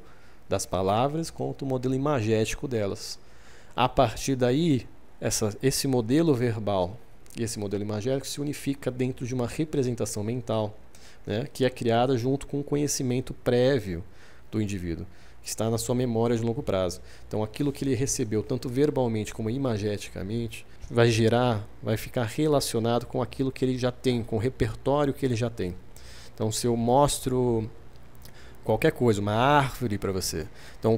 das palavras quanto o modelo imagético delas. A partir daí, esse modelo verbal e esse modelo imagético se unifica dentro de uma representação mental, né, que é criada junto com o conhecimento prévio do indivíduo, que está na sua memória de longo prazo. Então, aquilo que ele recebeu, tanto verbalmente como imageticamente, vai ficar relacionado com aquilo que ele já tem, com o repertório que ele já tem. Então, se eu mostro qualquer coisa, uma árvore para você, então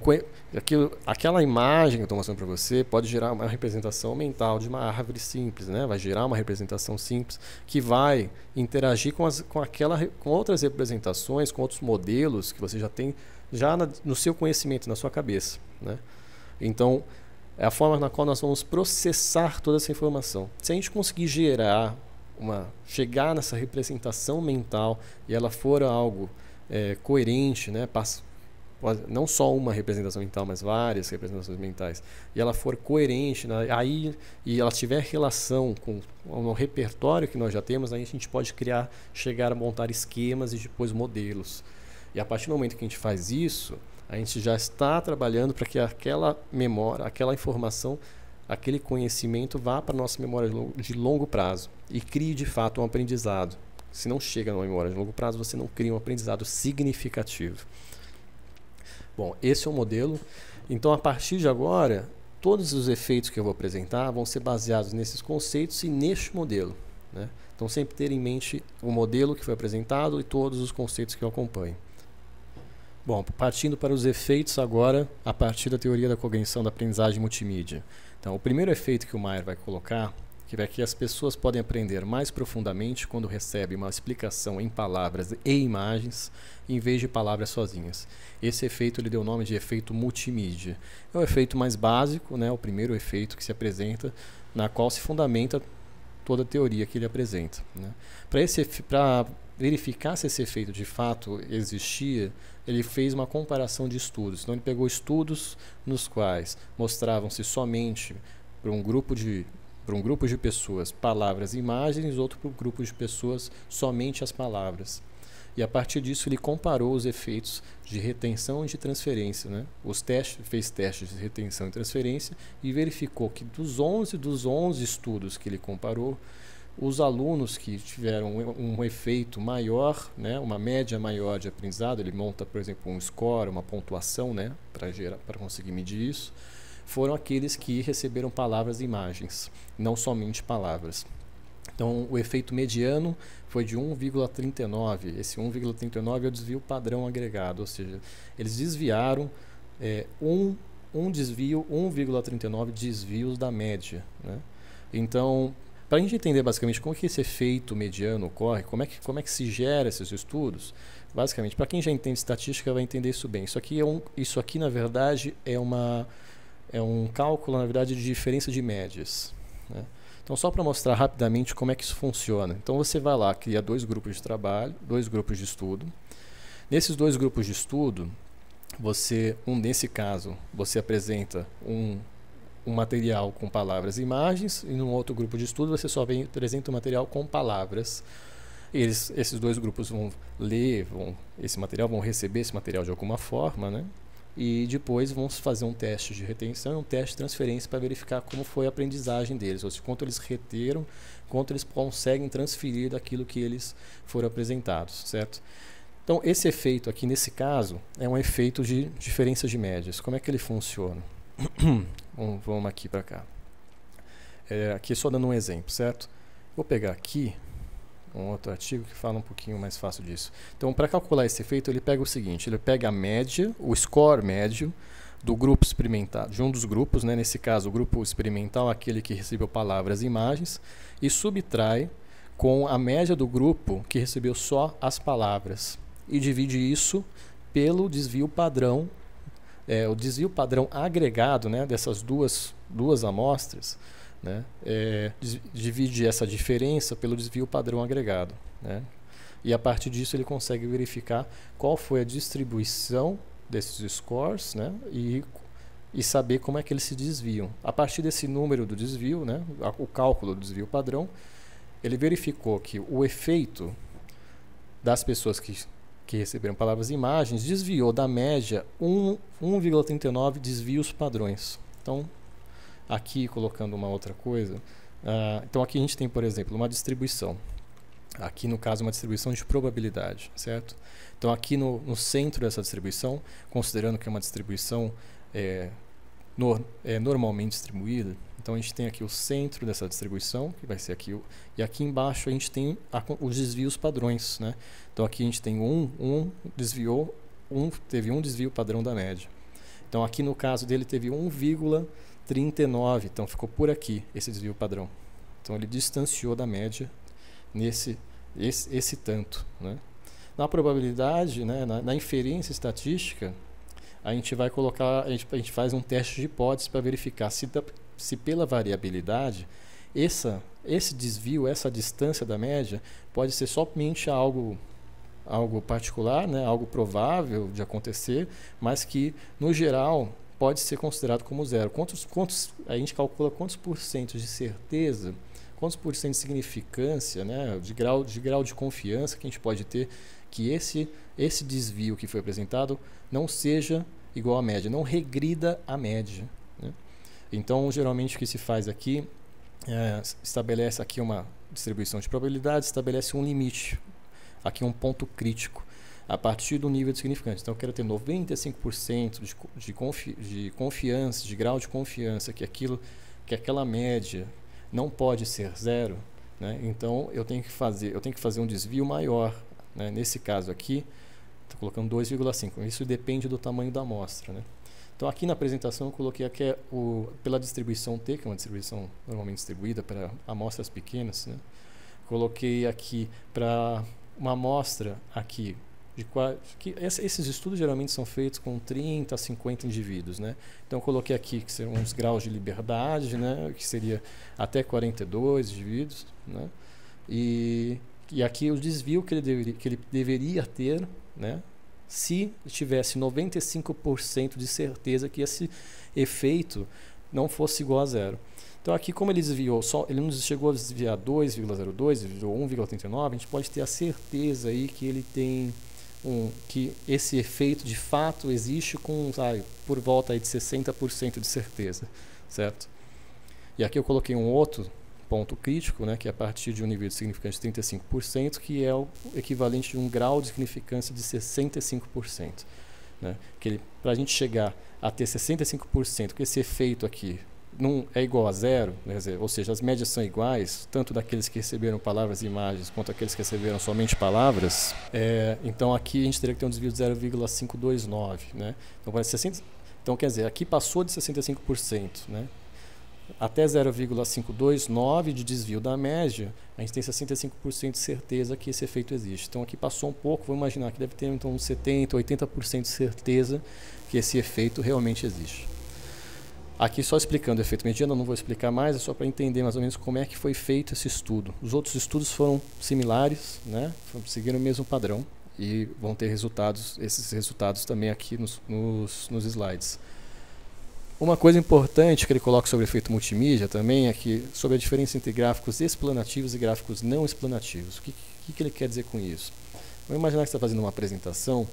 aquela imagem que eu estou mostrando para você pode gerar uma representação mental de uma árvore simples, né? Vai gerar uma representação simples que vai interagir com outras representações, com outros modelos que você já tem no seu conhecimento, na sua cabeça, né? Então, é a forma na qual nós vamos processar toda essa informação. Se a gente conseguir chegar nessa representação mental e ela for algo coerente, né? Não só uma representação mental, mas várias representações mentais, e ela for coerente, né? E ela tiver relação com o repertório que nós já temos, aí a gente pode chegar a montar esquemas e depois modelos. E a partir do momento que a gente faz isso, a gente já está trabalhando para que aquela memória, aquela informação, aquele conhecimento vá para a nossa memória de longo prazo e crie de fato um aprendizado. Se não chega numa memória de longo prazo, você não cria um aprendizado significativo. Bom, esse é o modelo. Então, a partir de agora, todos os efeitos que eu vou apresentar vão ser baseados nesses conceitos e neste modelo, né? Então, sempre ter em mente o modelo que foi apresentado e todos os conceitos que eu acompanho. Bom, partindo para os efeitos agora, a partir da teoria da cognição da aprendizagem multimídia. Então, o primeiro efeito que o Maier vai colocar é que as pessoas podem aprender mais profundamente quando recebem uma explicação em palavras e imagens, em vez de palavras sozinhas. Esse efeito ele deu o nome de efeito multimídia. É o efeito mais básico, né, o primeiro efeito que se apresenta, na qual se fundamenta toda a teoria que ele apresenta, né? Para verificar se esse efeito de fato existia, ele fez uma comparação de estudos. Então ele pegou estudos nos quais mostravam-se somente para um grupo de pessoas palavras e imagens, outro para um grupo de pessoas somente as palavras. E a partir disso ele comparou os efeitos de retenção e de transferência, né? Fez testes de retenção e transferência e verificou que dos 11 estudos que ele comparou, os alunos que tiveram um efeito maior, né, uma média maior de aprendizado, ele monta, por exemplo, um score, uma pontuação, né, para conseguir medir isso, foram aqueles que receberam palavras e imagens, não somente palavras. Então, o efeito mediano foi de 1,39. Esse 1,39 é o desvio padrão agregado, ou seja, eles desviaram um desvio, 1,39 desvios da média, né? Então, para a gente entender basicamente como que esse efeito mediano ocorre, como é que se gera esses estudos, basicamente, para quem já entende estatística vai entender isso bem. Isso aqui na verdade, é um cálculo, na verdade, de diferença de médias, né? Então, só para mostrar rapidamente como é que isso funciona. Então, você vai lá, cria 2 grupos de trabalho, 2 grupos de estudo. Nesses 2 grupos de estudo, nesse caso, você apresenta um material com palavras e imagens, e num outro grupo de estudo, você só apresenta um material com palavras. Esses 2 grupos vão ler esse material, vão receber esse material de alguma forma, né? E depois vamos fazer um teste de retenção e um teste de transferência para verificar como foi a aprendizagem deles, ou seja, quanto eles reteram, quanto eles conseguem transferir daquilo que eles foram apresentados, certo? Então, esse efeito aqui, nesse caso, é um efeito de diferença de médias. Como é que ele funciona? Vamos aqui para cá. Aqui só dando um exemplo, certo? Vou pegar aqui um outro artigo que fala um pouquinho mais fácil disso. Então, para calcular esse efeito, ele pega o seguinte, ele pega a média, o score médio do grupo experimental, de um dos grupos, né, nesse caso o grupo experimental, aquele que recebeu palavras e imagens, e subtrai com a média do grupo que recebeu só as palavras, e divide isso pelo desvio padrão, o desvio padrão agregado, né, dessas duas amostras, né, divide essa diferença pelo desvio padrão agregado, né, e a partir disso ele consegue verificar qual foi a distribuição desses scores, né, e saber como é que eles se desviam. A partir desse número do desvio, né, o cálculo do desvio padrão, ele verificou que o efeito das pessoas que receberam palavras e imagens, desviou da média 1,39 desvios padrões. Então, aqui colocando uma outra coisa, então aqui a gente tem, por exemplo, uma distribuição. Aqui, no caso, uma distribuição de probabilidade, certo? Então, aqui no centro dessa distribuição, considerando que é uma distribuição normalmente distribuída, então a gente tem aqui o centro dessa distribuição, que vai ser aqui, e aqui embaixo a gente tem os desvios padrões, né? Então, aqui a gente tem teve um desvio padrão da média. Então, aqui no caso dele teve 1,39, então ficou por aqui esse desvio padrão. Então, ele distanciou da média esse tanto, né? Na probabilidade, né, na inferência estatística, a gente vai colocar, a gente faz um teste de hipótese para verificar se pela variabilidade esse desvio, essa distância da média pode ser somente algo particular, né, algo provável de acontecer, mas que no geral pode ser considerado como zero. A gente calcula quantos por cento de certeza, quantos por cento de significância, né, de grau de confiança que a gente pode ter que esse desvio que foi apresentado não seja igual à média, não regrida a média, né? Então, geralmente o que se faz aqui estabelece aqui uma distribuição de probabilidade, estabelece um limite, aqui um ponto crítico, a partir do nível de significância. Então, eu quero ter 95% de confiança, de grau de confiança que aquela média não pode ser zero, né? Então, eu tenho que fazer um desvio maior, né? Nesse caso aqui, estou colocando 2,5. Isso depende do tamanho da amostra, né? Então, aqui na apresentação, eu coloquei aqui pela distribuição T, que é uma distribuição normalmente distribuída para amostras pequenas, né? Coloquei aqui para uma amostra aqui, esses estudos geralmente são feitos com 30 a 50 indivíduos, né? Então, eu coloquei aqui que seriam uns graus de liberdade, né? Que seria até 42 indivíduos, né? E aqui o desvio que ele deveria ter, né, se tivesse 95% de certeza que esse efeito não fosse igual a zero. Então, aqui, como ele desviou, ele não chegou a desviar 2,02, desviou 1,39, a gente pode ter a certeza aí que ele tem que esse efeito de fato existe por volta aí de 60% de certeza, certo? E aqui eu coloquei um outro ponto crítico, né, que é a partir de um nível de significância de 35%, que é o equivalente de um grau de significância de 65%. Né? Para a gente chegar a ter 65%, que esse efeito aqui não é igual a zero, né, ou seja, as médias são iguais, tanto daqueles que receberam palavras e imagens, quanto aqueles que receberam somente palavras, então aqui a gente teria que ter um desvio de 0,529. Né? Então, quer dizer, aqui passou de 65%, né? Até 0,529 de desvio da média, a gente tem 65% de certeza que esse efeito existe. Então, aqui passou um pouco, vou imaginar que deve ter então uns 70%, 80% de certeza que esse efeito realmente existe. Aqui só explicando o efeito mediano, eu não vou explicar mais, é só para entender mais ou menos como é que foi feito esse estudo. Os outros estudos foram similares, né? Seguiram o mesmo padrão e vão ter esses resultados também aqui nos slides. Uma coisa importante que ele coloca sobre o efeito multimídia também é que sobre a diferença entre gráficos explanativos e gráficos não explanativos. O que ele quer dizer com isso? Vamos imaginar que você está fazendo uma apresentação,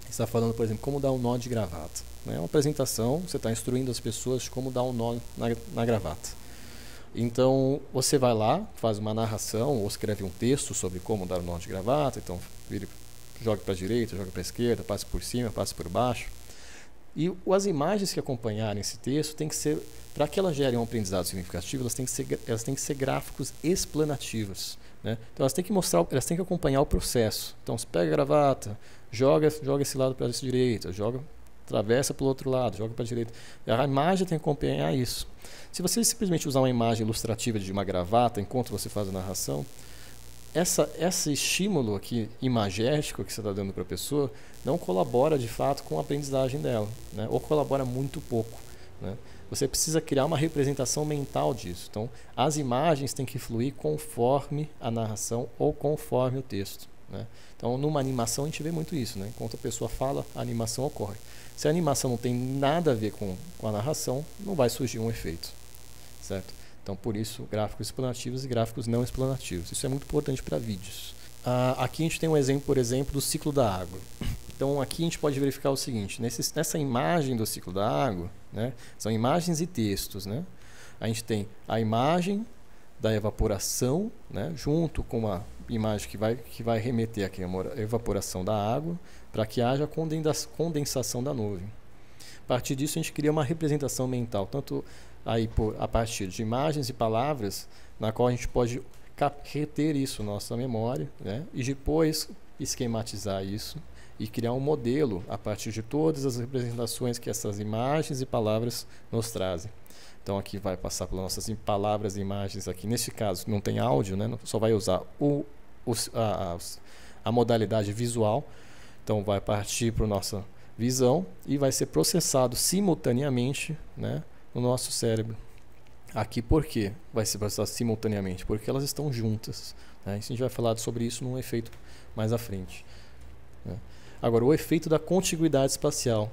você está falando, por exemplo, como dar um nó de gravata. É uma apresentação, você está instruindo as pessoas de como dar um nó na gravata. Então, você vai lá, faz uma narração ou escreve um texto sobre como dar um nó de gravata, então joga para a direita, joga para a esquerda, passa por cima, passa por baixo. E as imagens que acompanharem esse texto tem que ser, para que elas gerem um aprendizado significativo, elas têm que ser gráficos explanativos, né? Então elas têm que acompanhar o processo. Então você pega a gravata, joga esse lado para a direita, atravessa para o outro lado, joga para a direita. A imagem tem que acompanhar isso. Se você simplesmente usar uma imagem ilustrativa de uma gravata enquanto você faz a narração, esse estímulo aqui imagético que você está dando para a pessoa não colabora de fato com a aprendizagem dela, né? Ou colabora muito pouco, né? Você precisa criar uma representação mental disso. Então, as imagens têm que fluir conforme a narração ou conforme o texto, né? Então, numa animação a gente vê muito isso, né? Enquanto a pessoa fala, a animação ocorre. Se a animação não tem nada a ver com a narração, não vai surgir um efeito, certo? Então, por isso, gráficos explanativos e gráficos não explanativos. Isso é muito importante para vídeos. Aqui a gente tem um exemplo, por exemplo, do ciclo da água. Então aqui a gente pode verificar o seguinte, nessa imagem do ciclo da água, né, são imagens e textos, né? A gente tem a imagem da evaporação, né, junto com uma imagem que vai remeter aqui a evaporação da água, para que haja condensação da nuvem. A partir disso a gente cria uma representação mental, tanto aí a partir de imagens e palavras, na qual a gente pode reter isso na nossa memória, né, e depois esquematizar isso e criar um modelo a partir de todas as representações que essas imagens e palavras nos trazem. Então aqui vai passar pelas nossas palavras e imagens aqui. Nesse caso não tem áudio, né? Só vai usar a modalidade visual. Então vai partir para a nossa visão e vai ser processado simultaneamente, né, no nosso cérebro. Aqui por quê vai ser processado simultaneamente? Porque elas estão juntas, né? Isso a gente vai falar sobre isso num efeito mais à frente, né? Agora, o efeito da contiguidade espacial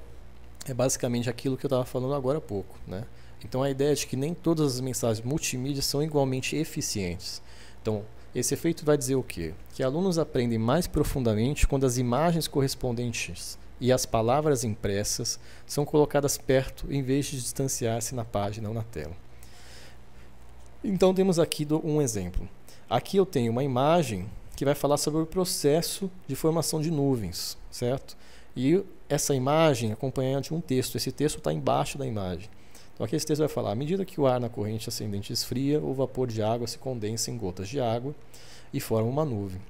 é basicamente aquilo que eu estava falando agora há pouco, né? Então, a ideia é de que nem todas as mensagens multimídia são igualmente eficientes. Então, esse efeito vai dizer o quê? Que alunos aprendem mais profundamente quando as imagens correspondentes e as palavras impressas são colocadas perto em vez de distanciar-se na página ou na tela. Então, temos aqui um exemplo. Aqui eu tenho uma imagem que vai falar sobre o processo de formação de nuvens, certo? E essa imagem acompanhada de um texto. Esse texto está embaixo da imagem. Então aqui esse texto vai falar: à medida que o ar na corrente ascendente esfria, o vapor de água se condensa em gotas de água e forma uma nuvem.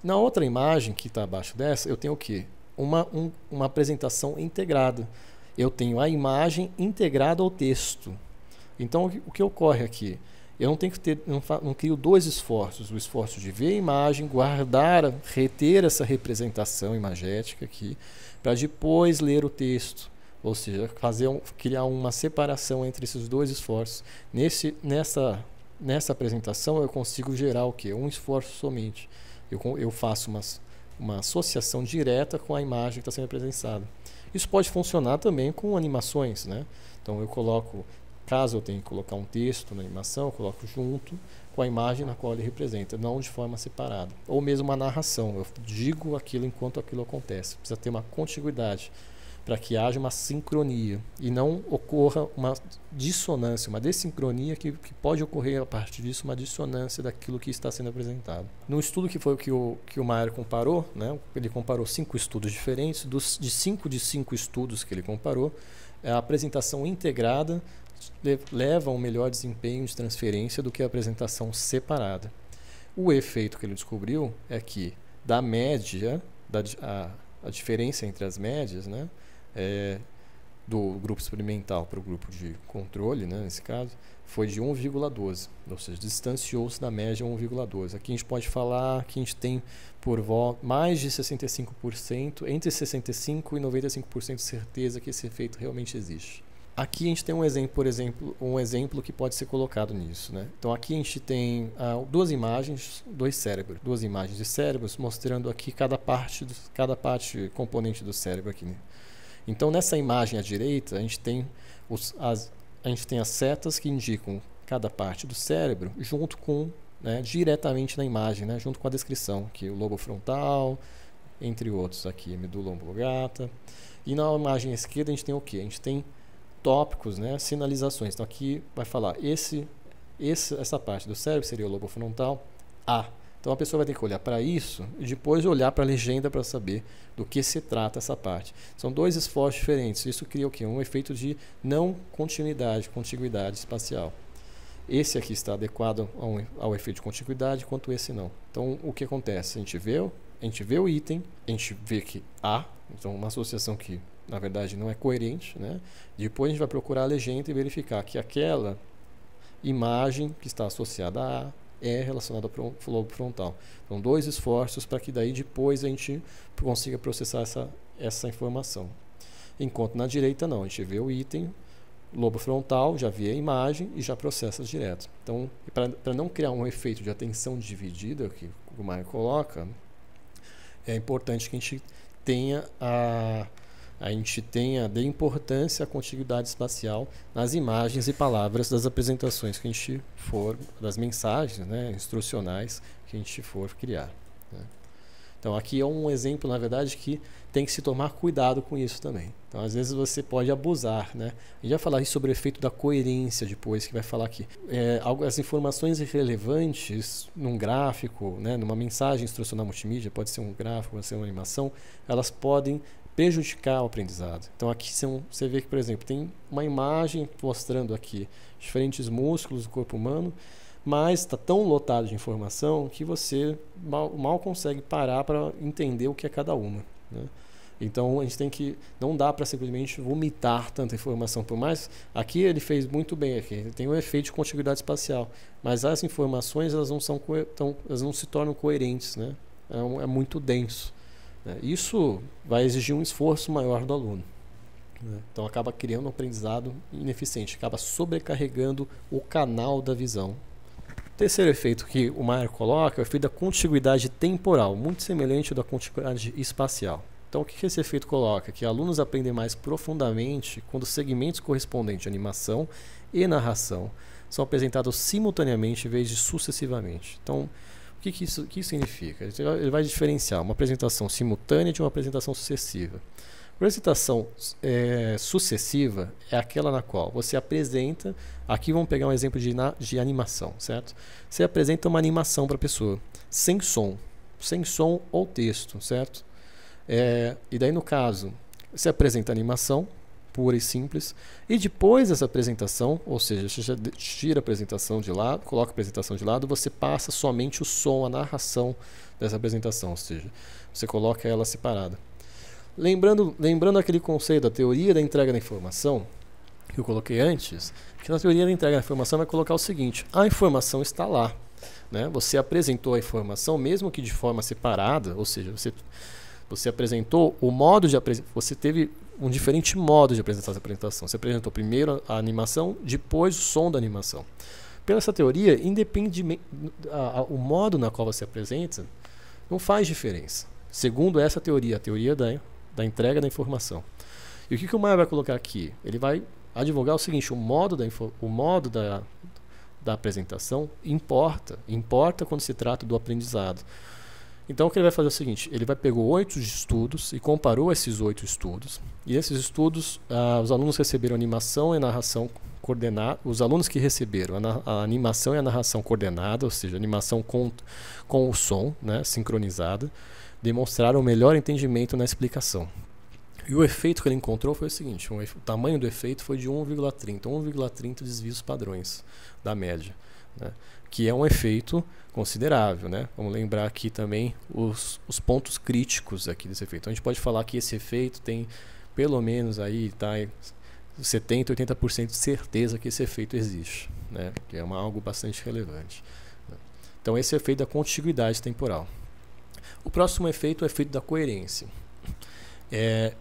Na outra imagem, que está abaixo dessa, eu tenho o quê? Uma apresentação integrada. Eu tenho a imagem integrada ao texto. Então o que ocorre aqui? Eu não tenho que ter, não crio dois esforços: o esforço de ver a imagem, guardar, reter essa representação imagética aqui, para depois ler o texto. Ou seja, criar uma separação entre esses dois esforços. Nessa apresentação eu consigo gerar o quê? Um esforço somente. Eu faço uma associação direta com a imagem que está sendo apresentada. Isso pode funcionar também com animações, né? Então eu coloco, caso eu tenha que colocar um texto na animação, eu coloco junto com a imagem na qual ele representa, não de forma separada. Ou mesmo uma narração, eu digo aquilo enquanto aquilo acontece. Precisa ter uma contiguidade, para que haja uma sincronia e não ocorra uma dissonância, uma dessincronia que pode ocorrer a partir disso, uma dissonância daquilo que está sendo apresentado. No estudo que foi o que o Maier comparou, né, ele comparou 5 estudos diferentes. De 5 estudos que ele comparou, a apresentação integrada leva a um melhor desempenho de transferência do que a apresentação separada. O efeito que ele descobriu é que da média, a diferença entre as médias, né, do grupo experimental para o grupo de controle, né, nesse caso, foi de 1,12, ou seja, distanciou-se da média 1,12. Aqui a gente pode falar que a gente tem por volta mais de 65%, entre 65% e 95% de certeza que esse efeito realmente existe. Aqui a gente tem um exemplo que pode ser colocado nisso, né? Então aqui a gente tem duas imagens de cérebros mostrando aqui cada parte componente do cérebro aqui, né? Então nessa imagem à direita a gente tem as setas que indicam cada parte do cérebro junto com, né, diretamente na imagem, né, junto com a descrição, que o lobo frontal, entre outros aqui, medula oblongata. E na imagem à esquerda a gente tem o quê? A gente tem tópicos, né, sinalizações. Então aqui vai falar essa parte do cérebro seria o lobo frontal A. Então a pessoa vai ter que olhar para isso e depois olhar para a legenda para saber do que se trata essa parte. São dois esforços diferentes. Isso cria o quê? Um efeito de não contiguidade espacial. Esse aqui está adequado ao efeito de contiguidade, enquanto esse não. Então o que acontece? A gente vê o item, a gente vê que há, então uma associação que na verdade não é coerente, né? Depois a gente vai procurar a legenda e verificar que aquela imagem que está associada a é relacionada ao lobo frontal. Então, dois esforços para que daí depois a gente consiga processar essa informação. Enquanto na direita não, a gente vê o item, lobo frontal, já vê a imagem e já processa direto. Então, para não criar um efeito de atenção dividida, que o Maier coloca, é importante que a gente dê importância à contiguidade espacial nas imagens e palavras das apresentações que a gente for, das mensagens, né, instrucionais que a gente for criar. né? Então aqui é um exemplo, na verdade, que tem que se tomar cuidado com isso também. Então às vezes você pode abusar, né? A gente vai falar sobre o efeito da coerência depois, que vai falar aqui. As informações irrelevantes num gráfico, né, numa mensagem instrucional multimídia, pode ser um gráfico, pode ser uma animação, elas podem prejudicar o aprendizado. Então aqui você vê que, por exemplo, tem uma imagem mostrando aqui diferentes músculos do corpo humano, mas está tão lotado de informação que você mal consegue parar para entender o que é cada uma, né? Então a gente tem que, não dá para simplesmente vomitar tanta informação, por mais, aqui ele fez muito bem, aqui ele tem um efeito de contiguidade espacial, mas as informações elas não se tornam coerentes, né? É muito denso, né? Isso vai exigir um esforço maior do aluno, né? Então acaba criando um aprendizado ineficiente, acaba sobrecarregando o canal da visão. O terceiro efeito que o Maier coloca é o efeito da contiguidade temporal, muito semelhante ao da contiguidade espacial. Então, o que esse efeito coloca? Que alunos aprendem mais profundamente quando os segmentos correspondentes de animação e narração são apresentados simultaneamente em vez de sucessivamente. Então, o que isso significa? Ele vai diferenciar uma apresentação simultânea de uma apresentação sucessiva. A apresentação sucessiva é aquela na qual você apresenta, aqui vamos pegar um exemplo de animação, certo? Você apresenta uma animação para a pessoa, sem som ou texto, certo? E daí, no caso, você apresenta a animação pura e simples, e depois dessa apresentação, ou seja, você já tira a apresentação de lado, coloca a apresentação de lado, você passa somente o som, a narração dessa apresentação, ou seja, você coloca ela separada. Lembrando aquele conceito da teoria da entrega da informação, que eu coloquei antes, que na teoria da entrega da informação vai colocar o seguinte: a informação está lá, né? Você apresentou a informação, mesmo que de forma separada, ou seja, você apresentou o modo de apresentação, você teve um diferente modo de apresentar essa apresentação. Você apresentou primeiro a animação, depois o som da animação. Pela essa teoria, independentemente, o modo na qual você apresenta não faz diferença. Segundo essa teoria, a teoria da entrega da informação. E o que o Maier vai colocar aqui? Ele vai advogar o seguinte: o modo da apresentação importa quando se trata do aprendizado. Então o que ele vai fazer é o seguinte: ele pegou 8 estudos e comparou esses 8 estudos. E esses estudos, os alunos receberam animação e narração coordenada. Os alunos que receberam a animação e a narração coordenada, ou seja, animação com o som, né, sincronizada, demonstraram o melhor entendimento na explicação. E o efeito que ele encontrou foi o seguinte: o tamanho do efeito foi de 1,30 desvios padrões da média, né, que é um efeito considerável, né? Vamos lembrar aqui também os pontos críticos aqui desse efeito. Então, a gente pode falar que esse efeito tem pelo menos aí 70%, 80% de certeza que esse efeito existe, né? Que é algo bastante relevante, né? Então esse é o efeito da contiguidade temporal. O próximo efeito é o efeito da coerência.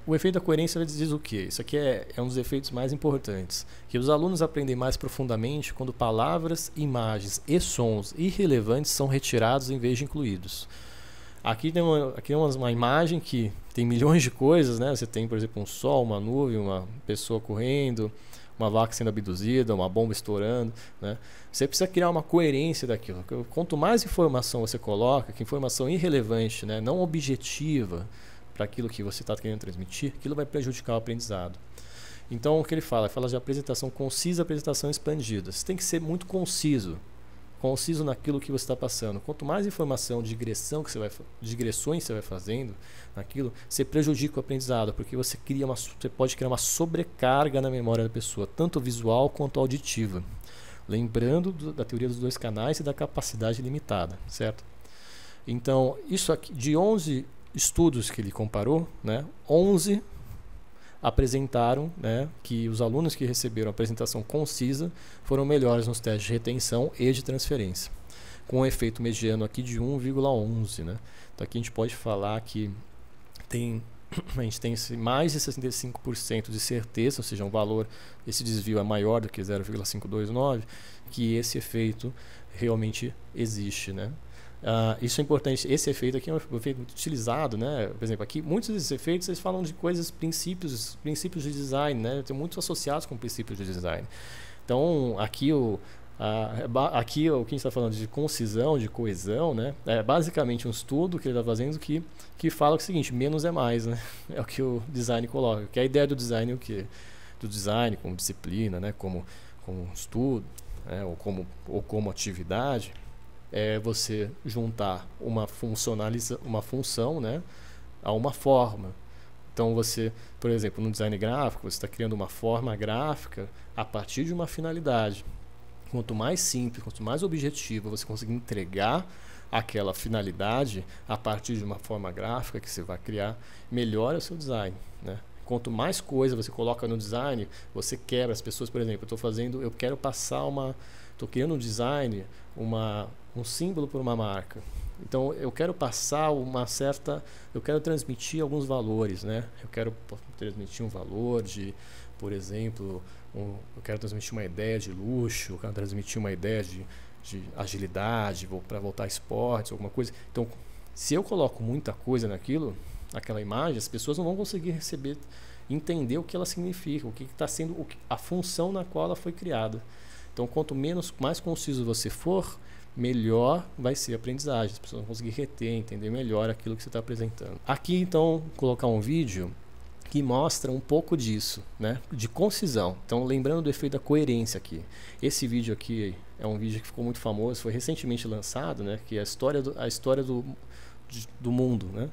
O efeito da coerência diz o quê? Isso aqui é um dos efeitos mais importantes, que os alunos aprendem mais profundamente quando palavras, imagens e sons irrelevantes são retirados em vez de incluídos. Aqui tem uma imagem que tem milhões de coisas, né? Você tem, por exemplo, um sol, uma nuvem, uma pessoa correndo, uma vaca sendo abduzida, uma bomba estourando, né? Você precisa criar uma coerência daquilo. Quanto mais informação você coloca, que informação irrelevante, né, não objetiva, para aquilo que você está querendo transmitir, aquilo vai prejudicar o aprendizado. Então, o que ele fala? Ele fala de apresentação concisa, apresentação expandida. Você tem que ser muito conciso naquilo que você está passando. Quanto mais informação, digressões você vai fazendo naquilo, você prejudica o aprendizado, porque você pode criar uma sobrecarga na memória da pessoa, tanto visual quanto auditiva. Lembrando da teoria dos 2 canais e da capacidade limitada, certo? Então, isso aqui, de 11 estudos que ele comparou, né, 11 apresentaram, né, que os alunos que receberam a apresentação concisa foram melhores nos testes de retenção e de transferência, com um efeito mediano aqui de 1,11, né? Então aqui a gente pode falar que a gente tem mais de 65% de certeza, ou seja, esse desvio é maior do que 0,529, que esse efeito realmente existe, né? Isso é importante. Esse efeito aqui é um efeito muito utilizado, né? Por exemplo, aqui muitos desses efeitos eles falam de princípios de design, né? Tem muitos associados com princípios de design. Então aqui Aqui o que a gente está falando de concisão, de coesão, né? É basicamente um estudo que ele está fazendo que fala o seguinte: menos é mais, né? É o que o design coloca. Que a ideia do design é o quê? Do design como disciplina, né? Como estudo, né? ou como atividade, é você juntar uma função, né? A uma forma. Então você, por exemplo, no design gráfico, você está criando uma forma gráfica a partir de uma finalidade. Quanto mais simples, quanto mais objetivo você conseguir entregar aquela finalidade a partir de uma forma gráfica que você vai criar, melhora o seu design, né? Quanto mais coisa você coloca no design, você quebra as pessoas. Por exemplo, eu quero passar estou criando um design, um símbolo para uma marca. Então eu quero passar eu quero transmitir alguns valores, né? Eu quero transmitir um valor de, por exemplo, eu quero transmitir uma ideia de luxo, eu quero transmitir uma ideia de agilidade, para voltar a esportes, alguma coisa. Então, se eu coloco muita coisa naquela imagem, as pessoas não vão conseguir entender o que ela significa, o que está sendo a função na qual ela foi criada. Então, quanto mais conciso você for, melhor vai ser a aprendizagem. As pessoas vão conseguir reter, entender melhor aquilo que você está apresentando. Aqui, então, colocar um vídeo que mostra um pouco disso, né? De concisão. Então, lembrando do efeito da coerência aqui. Esse vídeo aqui é um vídeo que ficou muito famoso, foi recentemente lançado, né? Que é a história do mundo, né?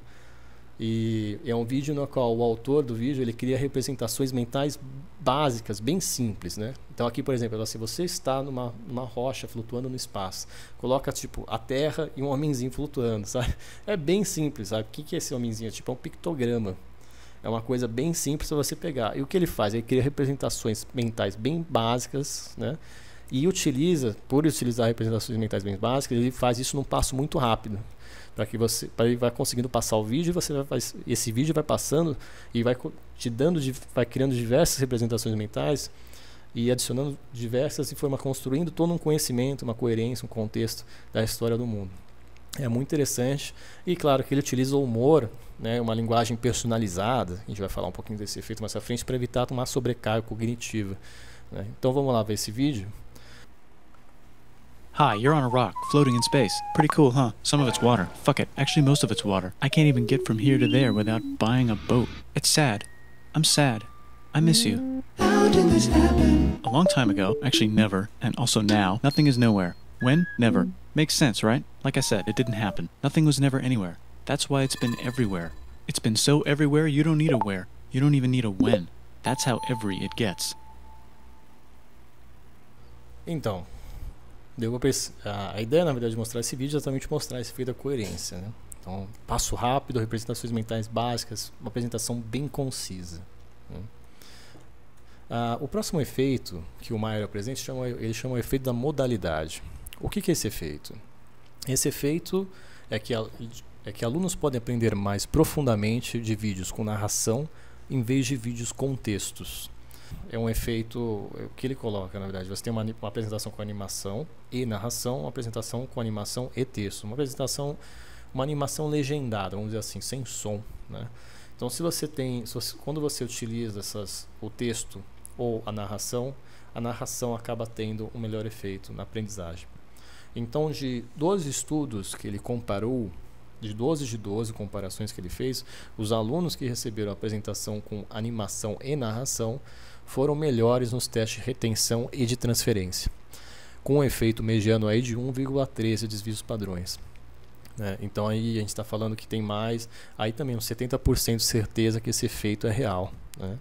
E é um vídeo no qual o autor do vídeo ele cria representações mentais básicas, bem simples, né? Então aqui, por exemplo, se você está numa rocha flutuando no espaço, coloca tipo a Terra e um homenzinho flutuando, sabe? É bem simples, sabe? O que é esse homenzinho? É um pictograma. É uma coisa bem simples para você pegar. E o que ele faz? Ele cria representações mentais bem básicas, né? E por utilizar representações mentais bem básicas, ele faz isso num passo muito rápido. Para ele vai conseguindo passar o vídeo, esse vídeo vai passando e vai criando diversas representações mentais e adicionando diversas informações, construindo todo um conhecimento, uma coerência, um contexto da história do mundo. É muito interessante. E claro que ele utiliza o humor, né, uma linguagem personalizada. A gente vai falar um pouquinho desse efeito mais à frente para evitar uma sobrecarga cognitiva, né? Então vamos lá ver esse vídeo. Hi, you're on a rock, floating in space. Pretty cool, huh? Some of it's water. Fuck it. Actually, most of it's water. I can't even get from here to there without buying a boat. It's sad. I'm sad. I miss you. How did this happen? A long time ago, actually never, and also now, nothing is nowhere. When? Never. Makes sense, right? Like I said, it didn't happen. Nothing was never anywhere. That's why it's been everywhere. It's been so everywhere you don't need a where. You don't even need a when. That's how every it gets. Então, a ideia, na verdade, de mostrar esse vídeo é exatamente mostrar esse efeito da coerência, né? Então, passo rápido, representações mentais básicas, uma apresentação bem concisa, né? O próximo efeito que o Meyer apresenta, ele chama o efeito da modalidade. O que é esse efeito? Esse efeito é que alunos podem aprender mais profundamente de vídeos com narração em vez de vídeos com textos. É um efeito, o que ele coloca, na verdade, você tem uma apresentação com animação e narração, uma apresentação com animação e texto, uma animação legendada, vamos dizer assim, sem som, né? Então, quando você utiliza o texto ou a narração acaba tendo um melhor efeito na aprendizagem. Então, de 12 estudos que ele comparou, de 12 comparações que ele fez, os alunos que receberam a apresentação com animação e narração foram melhores nos testes de retenção e de transferência, com um efeito mediano aí de 1,13 desvios padrões, né? Então aí a gente está falando que tem mais, aí também uns 70% de certeza que esse efeito é real, né?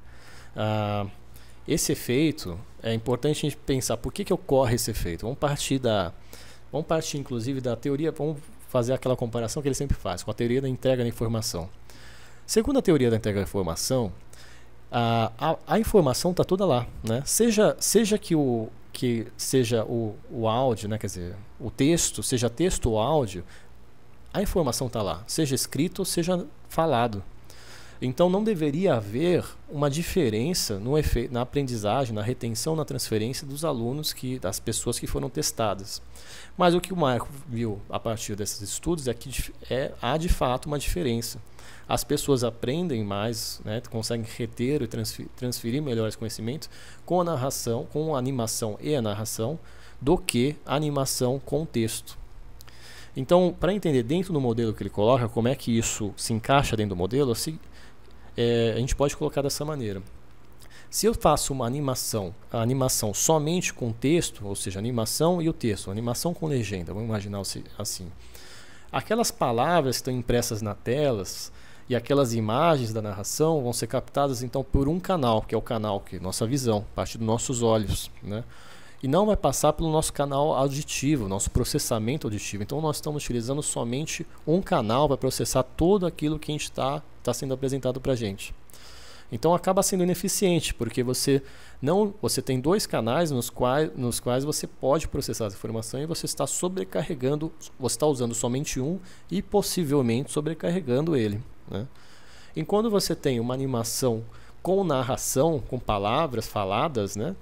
Esse efeito, é importante a gente pensar por que ocorre esse efeito. Vamos partir inclusive da teoria, vamos fazer aquela comparação que ele sempre faz com a teoria da entrega da informação. Segundo a teoria da entrega da informação, a informação está toda lá, né? Seja o áudio, né? Quer dizer, o texto, seja texto ou áudio, a informação está lá, seja escrito ou seja falado. Então não deveria haver uma diferença na aprendizagem, na retenção, na transferência dos alunos, das pessoas que foram testadas. Mas o que o Marco viu a partir desses estudos é que há de fato uma diferença. As pessoas aprendem mais, né, conseguem reter e transferir melhores conhecimentos com a narração, com a animação e a narração, do que animação com texto. Então, para entender dentro do modelo que ele coloca, como é que isso se encaixa dentro do modelo, assim, a gente pode colocar dessa maneira. Se eu faço uma animação, a animação somente com texto, ou seja, animação e o texto, animação com legenda, vamos imaginar assim. Aquelas palavras que estão impressas na telas e aquelas imagens da narração vão ser captadas então por um canal, que é o canal que nossa visão, a partir dos nossos olhos, né? E não vai passar pelo nosso canal auditivo, nosso processamento auditivo. Então nós estamos utilizando somente um canal para processar tudo aquilo que está sendo apresentado para a gente. Então acaba sendo ineficiente, porque você tem dois canais nos quais você pode processar essa informação e você está sobrecarregando, você está usando somente um e possivelmente sobrecarregando ele, né? Enquanto você tem uma animação com narração, com palavras faladas, né,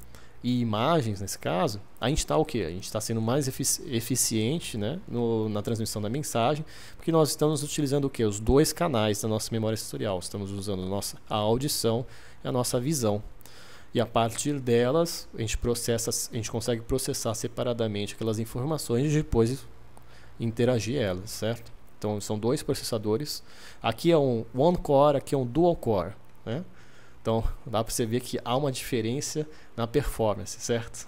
e imagens nesse caso, a gente está o quê? A gente está sendo mais eficiente, né, na transmissão da mensagem, porque nós estamos utilizando o quê? Os dois canais da nossa memória sensorial. Estamos usando a audição e a nossa visão. E a partir delas, a gente consegue processar separadamente aquelas informações e depois interagir elas, certo? Então são dois processadores. Aqui é um one core, aqui é um dual core, né? Então, dá para você ver que há uma diferença na performance, certo?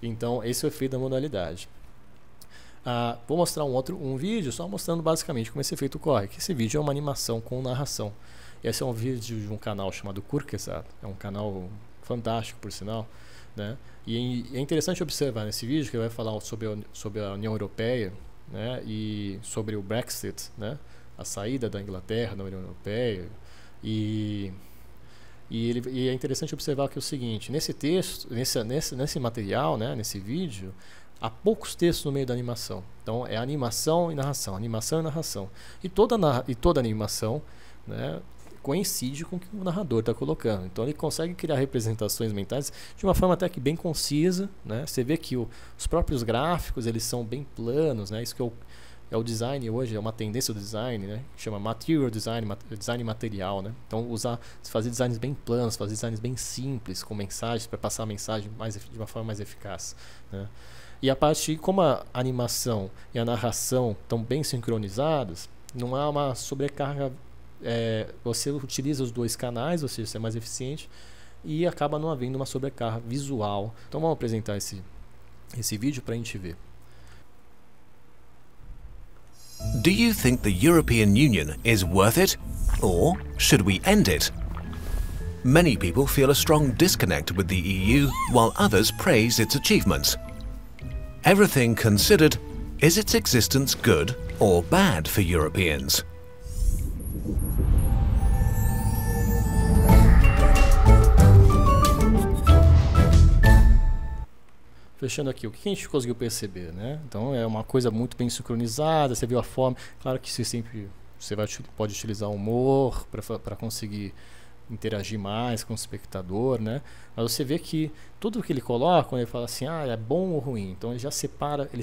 Então, esse é o efeito da modalidade. Vou mostrar um vídeo só mostrando basicamente como esse efeito ocorre. Esse vídeo é uma animação com narração. Esse é um vídeo de um canal chamado Kurkesat. É um canal fantástico, por sinal, né? E é interessante observar nesse vídeo que ele vai falar sobre a União Europeia, né? E sobre o Brexit, né? A saída da Inglaterra da União Europeia. E é interessante observar que é o seguinte: nesse texto, nesse material, né, nesse vídeo, há poucos textos no meio da animação. Então é animação e narração, e toda animação, né, coincide com o que o narrador está colocando. Então ele consegue criar representações mentais de uma forma até que bem concisa, né? Você vê que os próprios gráficos eles são bem planos, né? Isso que é o design hoje, é uma tendência do design, né, que chama material design, design material, né? Então fazer designs bem planos, fazer designs bem simples, com mensagens, para passar a mensagem de uma forma mais eficaz, né? E a partir, como a animação e a narração estão bem sincronizados, não há uma sobrecarga, você utiliza os dois canais, ou seja, você é mais eficiente, e acaba não havendo uma sobrecarga visual. Então vamos apresentar esse vídeo para a gente ver. Do you think the European Union is worth it? Or should we end it? Many people feel a strong disconnect with the EU, while others praise its achievements. Everything considered, is its existence good or bad for Europeans? Fechando aqui, o que a gente conseguiu perceber, né? Então é uma coisa muito bem sincronizada, você viu a forma. Claro que você pode utilizar humor para conseguir interagir mais com o espectador, né? Mas você vê que tudo que ele coloca, quando ele fala assim, é bom ou ruim, então ele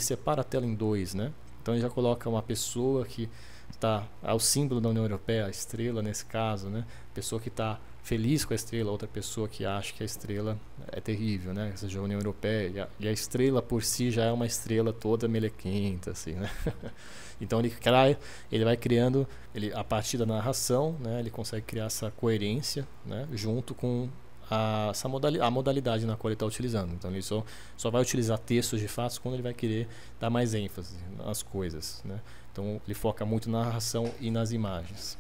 separa a tela em dois, né? Então ele já coloca uma pessoa que está ao símbolo da União Europeia, a estrela nesse caso, né? Pessoa que está feliz com a estrela, outra pessoa que acha que a estrela é terrível, né? Ou seja, a União Europeia, e a estrela por si já é uma estrela toda melequenta, assim, né? Então ele vai criando, a partir da narração, né, ele consegue criar essa coerência, né, junto com a modalidade na qual ele está utilizando. Então ele só vai utilizar textos de fatos quando ele vai querer dar mais ênfase nas coisas, né? Então ele foca muito na narração e nas imagens.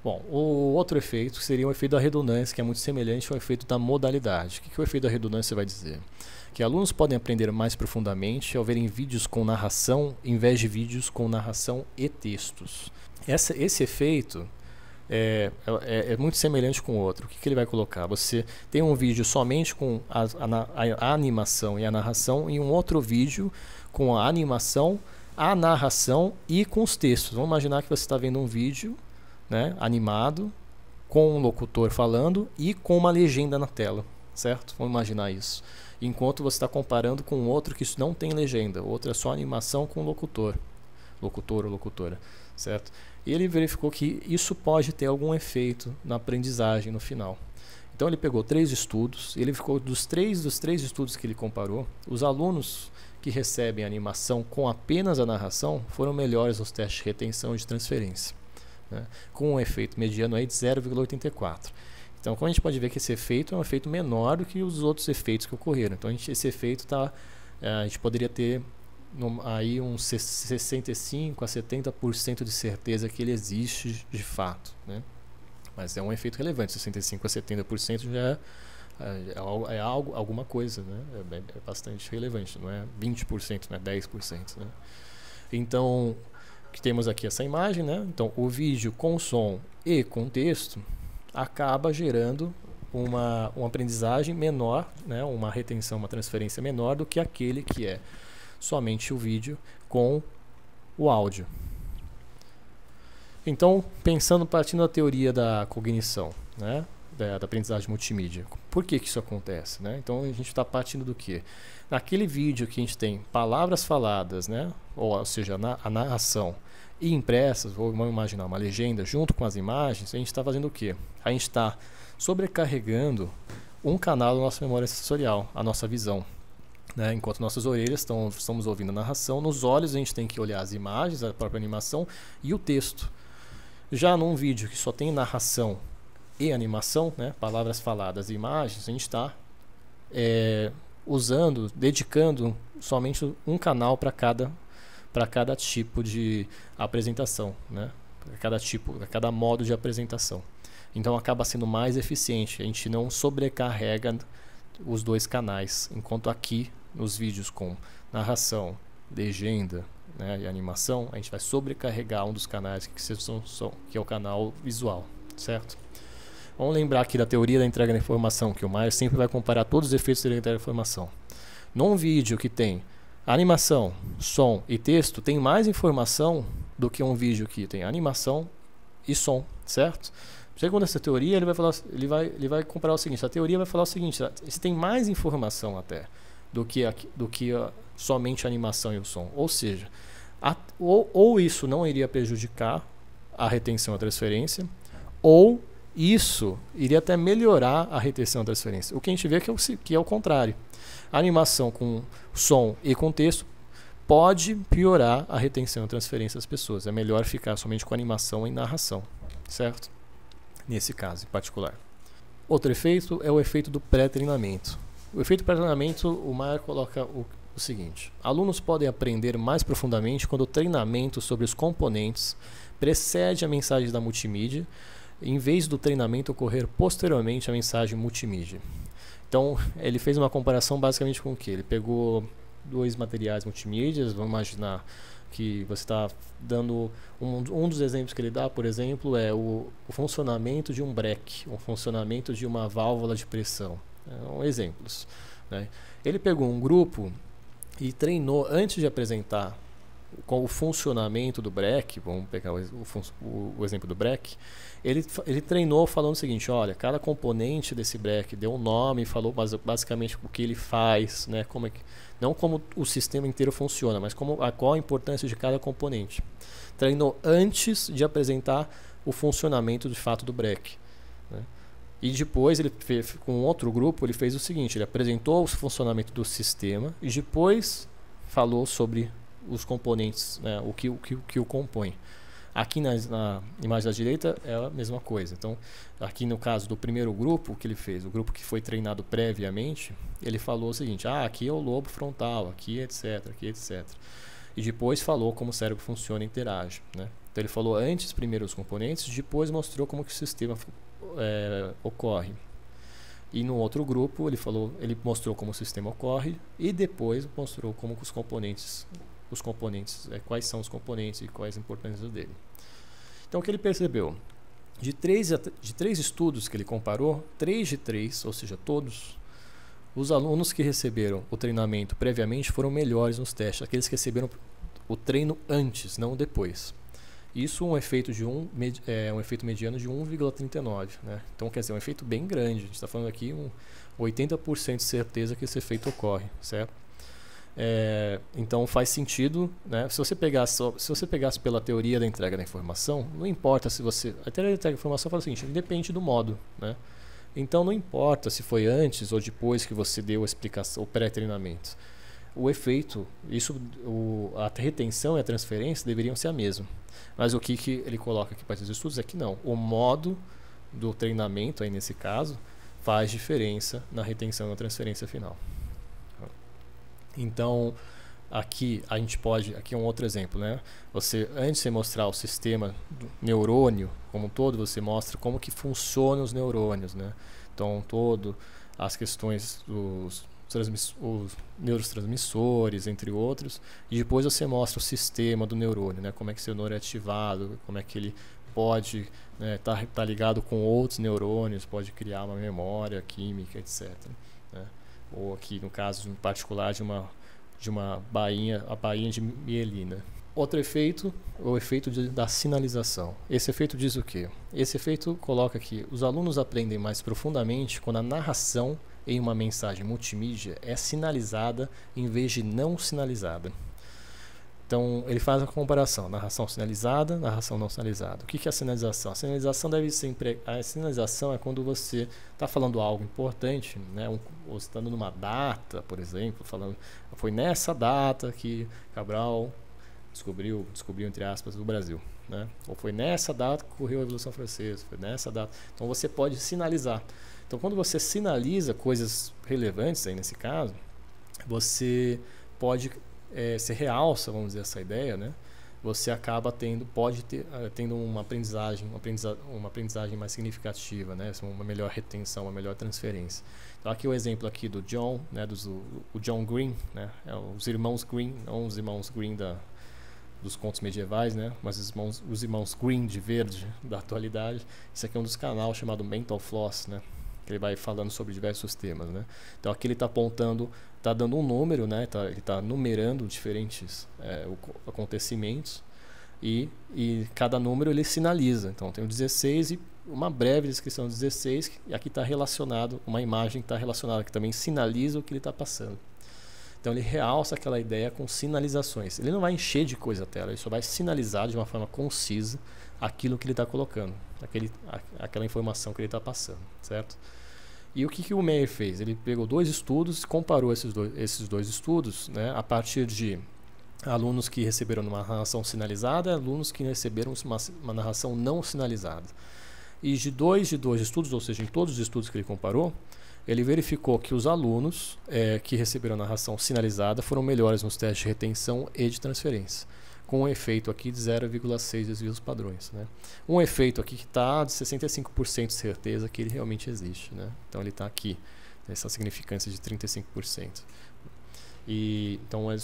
Bom, o outro efeito seria o efeito da redundância, que é muito semelhante ao efeito da modalidade. O que o efeito da redundância vai dizer? Que alunos podem aprender mais profundamente ao verem vídeos com narração em vez de vídeos com narração e textos. Esse efeito é muito semelhante com o outro. O que ele vai colocar? Você tem um vídeo somente com a animação e a narração e um outro vídeo com a animação, a narração e com os textos. Vamos imaginar que você está vendo um vídeo, né, animado, com um locutor falando e com uma legenda na tela, certo? Vamos imaginar isso. Enquanto você está comparando com outro que isso não tem legenda, outro é só animação com locutor ou locutora, certo? E ele verificou que isso pode ter algum efeito na aprendizagem no final. Então ele pegou 3 estudos, ele ficou dos três estudos que ele comparou, os alunos que recebem a animação com apenas a narração foram melhores nos testes de retenção e de transferência, né, com um efeito mediano aí de 0,84. Então, como a gente pode ver que esse efeito é um efeito menor do que os outros efeitos que ocorreram. Então, esse efeito a gente poderia ter aí uns 65% a 70% de certeza que ele existe de fato, né? Mas é um efeito relevante, 65% a 70% já é alguma coisa, né? É bastante relevante, não é 20%, não é 10%, né? Então, temos aqui essa imagem, né? Então, o vídeo com som e com texto acaba gerando uma aprendizagem menor, né? Uma retenção, uma transferência menor do que aquele que é somente o vídeo com o áudio. Então, partindo da teoria da cognição, né? Da aprendizagem multimídia, por que isso acontece, né? Então, a gente está partindo do quê? Naquele vídeo que a gente tem palavras faladas, né? Ou seja, a narração e impressas, vamos imaginar uma legenda junto com as imagens, a gente está fazendo o quê? A gente está sobrecarregando um canal da nossa memória sensorial, a nossa visão, né? Enquanto nossas orelhas estamos ouvindo a narração, nos olhos a gente tem que olhar as imagens, a própria animação e o texto. Já num vídeo que só tem narração e animação, né? Palavras faladas e imagens, a gente está dedicando somente um canal para cada tipo de apresentação, né? Para cada modo de apresentação. Então acaba sendo mais eficiente, a gente não sobrecarrega os 2 canais, enquanto aqui nos vídeos com narração, legenda, né, e animação, a gente vai sobrecarregar um dos canais que é o canal visual, certo? Vamos lembrar aqui da teoria da entrega da informação, que o Myers sempre vai comparar todos os efeitos da entrega da informação. Num vídeo que tem animação, som e texto, tem mais informação do que um vídeo que tem animação e som, certo? Segundo essa teoria, ele vai comparar o seguinte: a teoria vai falar o seguinte, se tem mais informação até do que somente a animação e o som. Ou seja, ou isso não iria prejudicar a retenção e a transferência, ou isso iria até melhorar a retenção e a transferência. O que a gente vê que é o contrário. A animação com som e com texto pode piorar a retenção e a transferência das pessoas. É melhor ficar somente com animação e narração, certo? Nesse caso em particular. Outro efeito é o efeito do pré-treinamento. O efeito pré-treinamento, o Myers coloca o seguinte: alunos podem aprender mais profundamente quando o treinamento sobre os componentes precede a mensagem da multimídia, em vez do treinamento ocorrer posteriormente à mensagem multimídia. Então, ele fez uma comparação basicamente com o que? Ele pegou 2 materiais multimídias, vamos imaginar que você está dando um dos exemplos que ele dá, por exemplo, é o funcionamento de um breque, o funcionamento de uma válvula de pressão. Exemplos, né? Ele pegou um grupo e treinou, antes de apresentar com o funcionamento do breque, vamos pegar o exemplo do breque, ele treinou falando o seguinte: olha, cada componente desse breque deu um nome, falou basicamente o que ele faz, né? Não como o sistema inteiro funciona, mas qual a importância de cada componente. Treinou antes de apresentar o funcionamento de fato do breque, né? E depois, com outro grupo, ele fez o seguinte: ele apresentou o funcionamento do sistema e depois falou sobre os componentes, né, o que o compõe. Aqui na imagem da direita é a mesma coisa. Então, aqui no caso do primeiro grupo, o que ele fez? O grupo que foi treinado previamente, ele falou o seguinte: aqui é o lobo frontal, aqui etc, aqui etc. E depois falou como o cérebro funciona e interage, né? Então, ele falou antes primeiro os componentes, depois mostrou como que o sistema ocorre. E no outro grupo, ele mostrou como o sistema ocorre e depois mostrou como os componentes, quais são os componentes e quais a importância dele. Então, o que ele percebeu? De três estudos que ele comparou, 3 de 3, ou seja, todos os alunos que receberam o treinamento previamente foram melhores nos testes, aqueles que receberam o treino antes, não depois. Isso um efeito um efeito mediano de 1,39, né? Então, quer dizer, um efeito bem grande. A gente está falando aqui 80% de certeza que esse efeito ocorre, certo? Então faz sentido, né? Se você pegasse pela teoria da entrega da informação, não importa se você... A teoria da entrega da informação fala o seguinte: independe do modo, né? Então não importa se foi antes ou depois que você deu a explicação, o pré-treinamento. O efeito, a retenção e a transferência deveriam ser a mesma. Mas o que ele coloca aqui para esses estudos é que não. O modo do treinamento, aí nesse caso, faz diferença na retenção e na transferência final. Então, aqui a gente pode, aqui é um outro exemplo, né? Antes de você mostrar o sistema do neurônio como um todo, você mostra como que funcionam os neurônios, né? Então, as questões dos os neurotransmissores, entre outros, e depois você mostra o sistema do neurônio, né? Como é que seu neurônio é ativado, como é que ele pode tá ligado com outros neurônios, pode criar uma memória química, etc. Né? Ou aqui, no caso em particular, de uma bainha, a bainha de mielina. Outro efeito, o efeito da sinalização. Esse efeito diz o quê? Esse efeito coloca que os alunos aprendem mais profundamente quando a narração em uma mensagem multimídia é sinalizada em vez de não sinalizada. Então, ele faz a comparação, narração sinalizada, narração não sinalizada. O que é a sinalização? A sinalização a sinalização é quando você está falando algo importante, né? Ou está dando uma data, por exemplo, falando, foi nessa data que Cabral descobriu entre aspas, o Brasil, né? Ou foi nessa data que ocorreu a Revolução Francesa, foi nessa data. Então, você pode sinalizar. Então, quando você sinaliza coisas relevantes, aí nesse caso, você pode, se realça, vamos dizer, essa ideia, né? Você acaba tendo uma aprendizagem mais significativa, né? Uma melhor retenção, uma melhor transferência. Então, aqui o exemplo aqui do John, né? O John Green, né? Os irmãos Green, não os irmãos Green dos contos medievais, né? Mas os irmãos Green de verde da atualidade. Isso aqui é um dos canais chamado Mental Floss, né? Que ele vai falando sobre diversos temas, né? Então aqui ele está apontando, está dando um número, né? Ele está numerando diferentes acontecimentos e cada número ele sinaliza. Então tem o 16 e uma breve descrição do 16 e aqui está relacionado, uma imagem que está relacionada, que também sinaliza o que ele está passando. Então ele realça aquela ideia com sinalizações. Ele não vai encher de coisa a tela, ele só vai sinalizar de uma forma concisa aquilo que ele está colocando, aquela informação que ele está passando, certo? E o que o Meyer fez? Ele pegou 2 estudos e comparou esses dois estudos, né, a partir de alunos que receberam uma narração sinalizada e alunos que receberam uma narração não sinalizada. E de dois estudos, ou seja, em todos os estudos que ele comparou, ele verificou que os alunos que receberam narração sinalizada foram melhores nos testes de retenção e de transferência, com um efeito aqui de 0,6 desvios padrões, né? Um efeito aqui que está de 65% de certeza que ele realmente existe, né? Então ele está aqui, nessa significância de 35%. Então é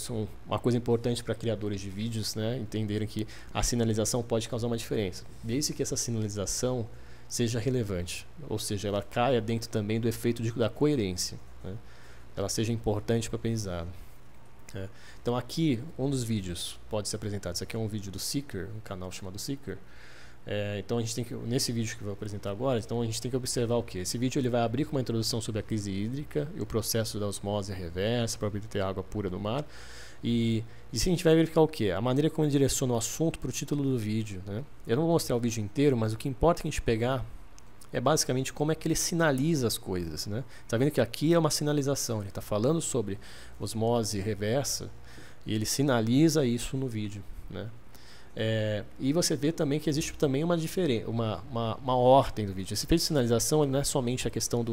uma coisa importante para criadores de vídeos, né, entenderem que a sinalização pode causar uma diferença, desde que essa sinalização seja relevante, ou seja, ela caia dentro também do efeito da coerência, né? Ela seja importante para o aprendizado. Então aqui, um dos vídeos pode ser apresentado. Isso aqui é um vídeo do Seeker, um canal chamado Seeker. Então a gente tem que, nesse vídeo que eu vou apresentar agora, então a gente tem que observar o que? Esse vídeo ele vai abrir com uma introdução sobre a crise hídrica e o processo da osmose reversa para obter água pura do mar. E a gente vai verificar o que? A maneira como ele direciona o assunto para o título do vídeo, né? Eu não vou mostrar o vídeo inteiro, mas o que importa que a gente pegar é basicamente como é que ele sinaliza as coisas, né? Tá vendo que aqui é uma sinalização, ele está falando sobre osmose reversa e ele sinaliza isso no vídeo, né? E você vê também que existe também uma diferença, uma ordem do vídeo. Esse efeito de sinalização não é somente a questão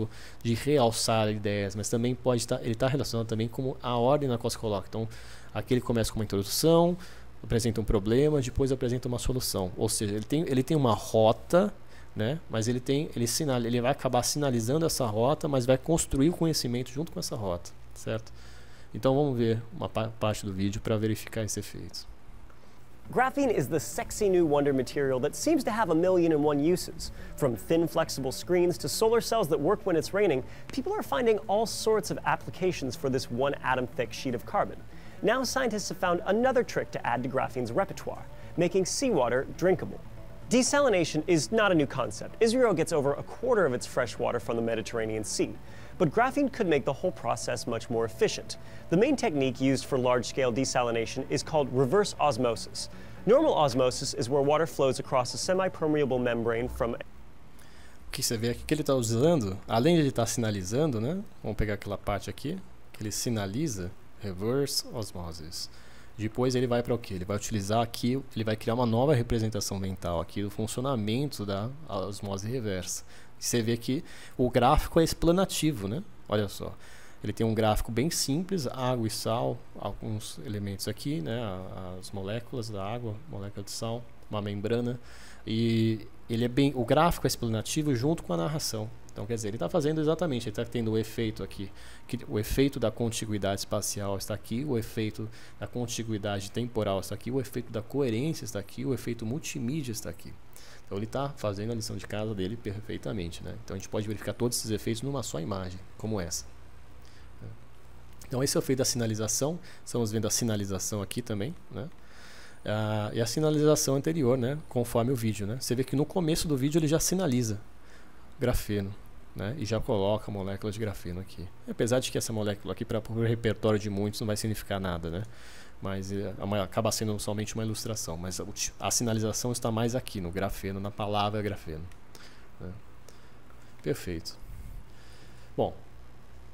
de realçar ideias, mas também ele está relacionado também com a ordem na qual se coloca. Então, aqui ele começa com uma introdução, apresenta um problema, depois apresenta uma solução. Ou seja, ele tem uma rota, né? Mas ele vai acabar sinalizando essa rota, mas vai construir o conhecimento junto com essa rota, certo? Então vamos ver uma parte do vídeo para verificar esse efeito. Graphene is the sexy new wonder material that seems to have 1,000,001 uses. From thin, flexible screens to solar cells that work when it's raining, people are finding all sorts of applications for this one atom-thick sheet of carbon. Now scientists have found another trick to add to graphene's repertoire, making seawater drinkable. Desalination is not a new concept. Israel gets over 1/4 of its fresh water from the Mediterranean Sea. But graphene could make the whole process much more efficient. The main technique used for large-scale desalination is called reverse osmosis. Normal osmosis is where water flows across a semi-permeable membrane from... que você vê aqui que ele está usando, além de ele estar sinalizando, né? Vamos pegar aquela parte aqui, que ele sinaliza reverse osmosis. Depois ele vai para o que? Ele vai utilizar aqui, ele vai criar uma nova representação mental aqui do funcionamento da osmose reversa. E você vê que o gráfico é explanativo, né? Olha só. Ele tem um gráfico bem simples, água e sal, alguns elementos aqui, né? As moléculas da água, molécula de sal, uma membrana. E ele é o gráfico é explanativo junto com a narração. Então, quer dizer, ele está fazendo exatamente, ele está tendo o efeito aqui, que o efeito da contiguidade espacial está aqui, o efeito da contiguidade temporal está aqui, o efeito da coerência está aqui, o efeito multimídia está aqui. Então, ele está fazendo a lição de casa dele perfeitamente, né? Então, a gente pode verificar todos esses efeitos numa só imagem, como essa. Então, esse é o efeito da sinalização. Estamos vendo a sinalização aqui também, né? E a sinalização anterior, né? Conforme o vídeo, né? Você vê que no começo do vídeo ele já sinaliza grafeno, né? E já coloca a molécula de grafeno aqui. Apesar de que essa molécula aqui, para o repertório de muitos, não vai significar nada, né? Mas acaba sendo somente uma ilustração. Mas a sinalização está mais aqui, no grafeno, na palavra grafeno, né? Perfeito. Bom,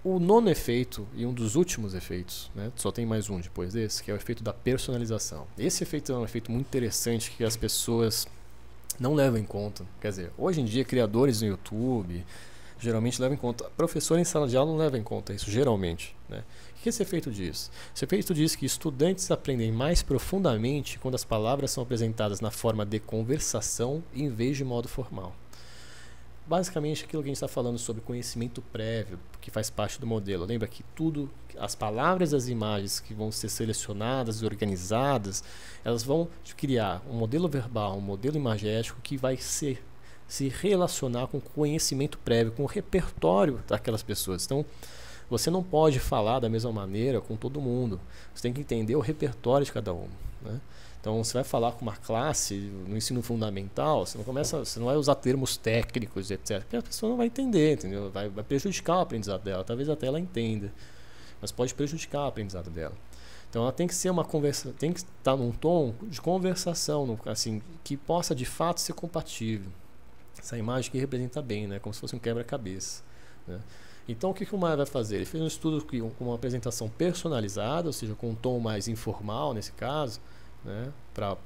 o nono efeito e um dos últimos efeitos, né? Só tem mais um depois desse, que é o efeito da personalização. Esse efeito é um efeito muito interessante que as pessoas não levam em conta. Quer dizer, hoje em dia, criadores no YouTube geralmente levam em conta. Professor em sala de aula não leva em conta isso, geralmente, né? O que esse efeito diz? Esse efeito diz que estudantes aprendem mais profundamente quando as palavras são apresentadas na forma de conversação em vez de modo formal. Basicamente, aquilo que a gente está falando sobre conhecimento prévio, que faz parte do modelo. Lembra que tudo, as palavras e as imagens que vão ser selecionadas e organizadas, elas vão criar um modelo verbal, um modelo imagético que vai se relacionar com o conhecimento prévio, com o repertório daquelas pessoas. Então, você não pode falar da mesma maneira com todo mundo. Você tem que entender o repertório de cada um, né? Então, você vai falar com uma classe no ensino fundamental, você não vai usar termos técnicos, etc. Porque a pessoa não vai entender, entendeu? Vai prejudicar o aprendizado dela. Talvez até ela entenda, mas pode prejudicar o aprendizado dela. Então, ela tem que ser uma conversa, tem que estar num tom de conversação, assim, que possa de fato ser compatível. Essa imagem que representa bem, né? Como se fosse um quebra-cabeça, né? Então, o que o Maia vai fazer? Ele fez um estudo com uma apresentação personalizada, ou seja, com um tom mais informal nesse caso, né, para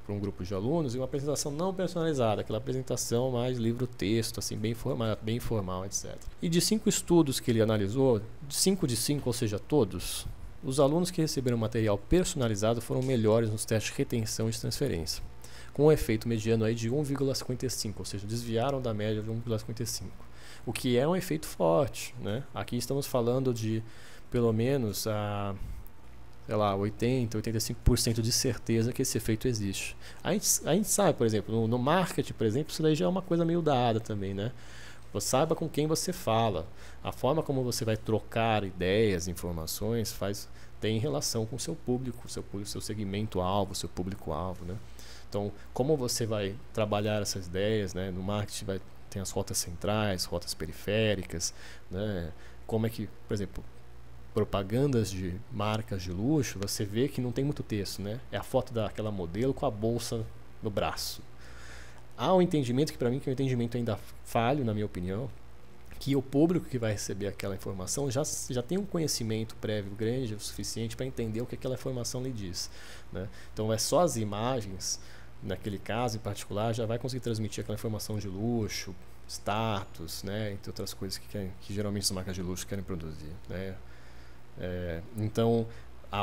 um grupo de alunos, e uma apresentação não personalizada, aquela apresentação mais livro-texto, assim, bem formal, etc. E de 5 estudos que ele analisou, 5 de 5, ou seja, todos, os alunos que receberam material personalizado foram melhores nos testes de retenção e de transferência, com um efeito mediano aí de 1,55, ou seja, desviaram da média de 1,55, o que é um efeito forte, né? Aqui estamos falando de pelo menos sei lá, 80%, 85% de certeza que esse efeito existe. A gente sabe, por exemplo, no marketing, por exemplo, isso daí já é uma coisa meio dada também, né? Você saiba com quem você fala. A forma como você vai trocar ideias, informações, tem relação com o seu público, seu segmento-alvo, seu público-alvo, né? Então, como você vai trabalhar essas ideias, né? No marketing tem as rotas centrais, rotas periféricas, né? Como é que, por exemplo, propagandas de marcas de luxo, você vê que não tem muito texto, né? É a foto daquela modelo com a bolsa no braço. Há um entendimento que, para mim, que é um entendimento ainda falho, na minha opinião, que o público que vai receber aquela informação já tem um conhecimento prévio grande o suficiente para entender o que aquela informação lhe diz, né? Então, é só as imagens, naquele caso em particular, já vai conseguir transmitir aquela informação de luxo, status, né? Entre outras coisas que geralmente as marcas de luxo querem produzir, né? Então,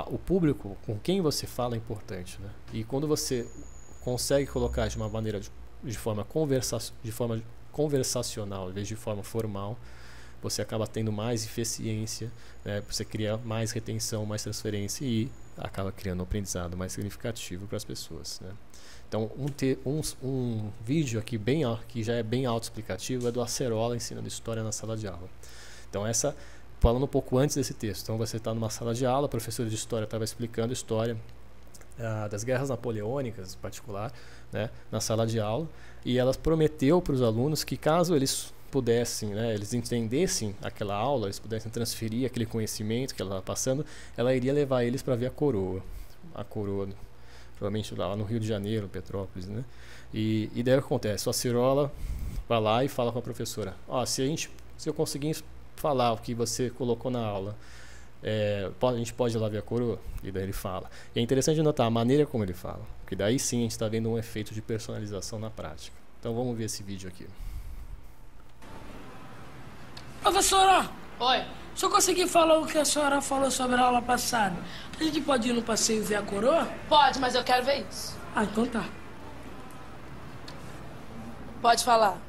o público com quem você fala é importante, né? E quando você consegue colocar de uma maneira de forma conversacional em vez de forma formal, você acaba tendo mais eficiência, né? Você cria mais retenção, mais transferência e acaba criando um aprendizado mais significativo para as pessoas, né? Então, um vídeo aqui que já é bem autoexplicativo é do Acerola ensinando história na sala de aula. Então, falando um pouco antes desse texto. Então, você está numa sala de aula, a professora de história estava explicando a história das guerras napoleônicas, em particular, né, na sala de aula, e ela prometeu para os alunos que, caso eles pudessem, né, eles entendessem aquela aula, eles pudessem transferir aquele conhecimento que ela estava passando, ela iria levar eles para ver a coroa, provavelmente lá no Rio de Janeiro, Petrópolis, né? E daí o que acontece? O Acerola vai lá e fala com a professora, ó, se eu conseguir falar o que você colocou na aula, a gente pode ir lá ver a coroa? E daí ele fala. E é interessante notar a maneira como ele fala, porque daí sim a gente está vendo um efeito de personalização na prática. Então vamos ver esse vídeo aqui. Professora! Oi. Se eu conseguir falar o que a senhora falou sobre a aula passada, a gente pode ir no passeio ver a coroa? Pode, mas eu quero ver isso. Ah, então tá. Pode falar.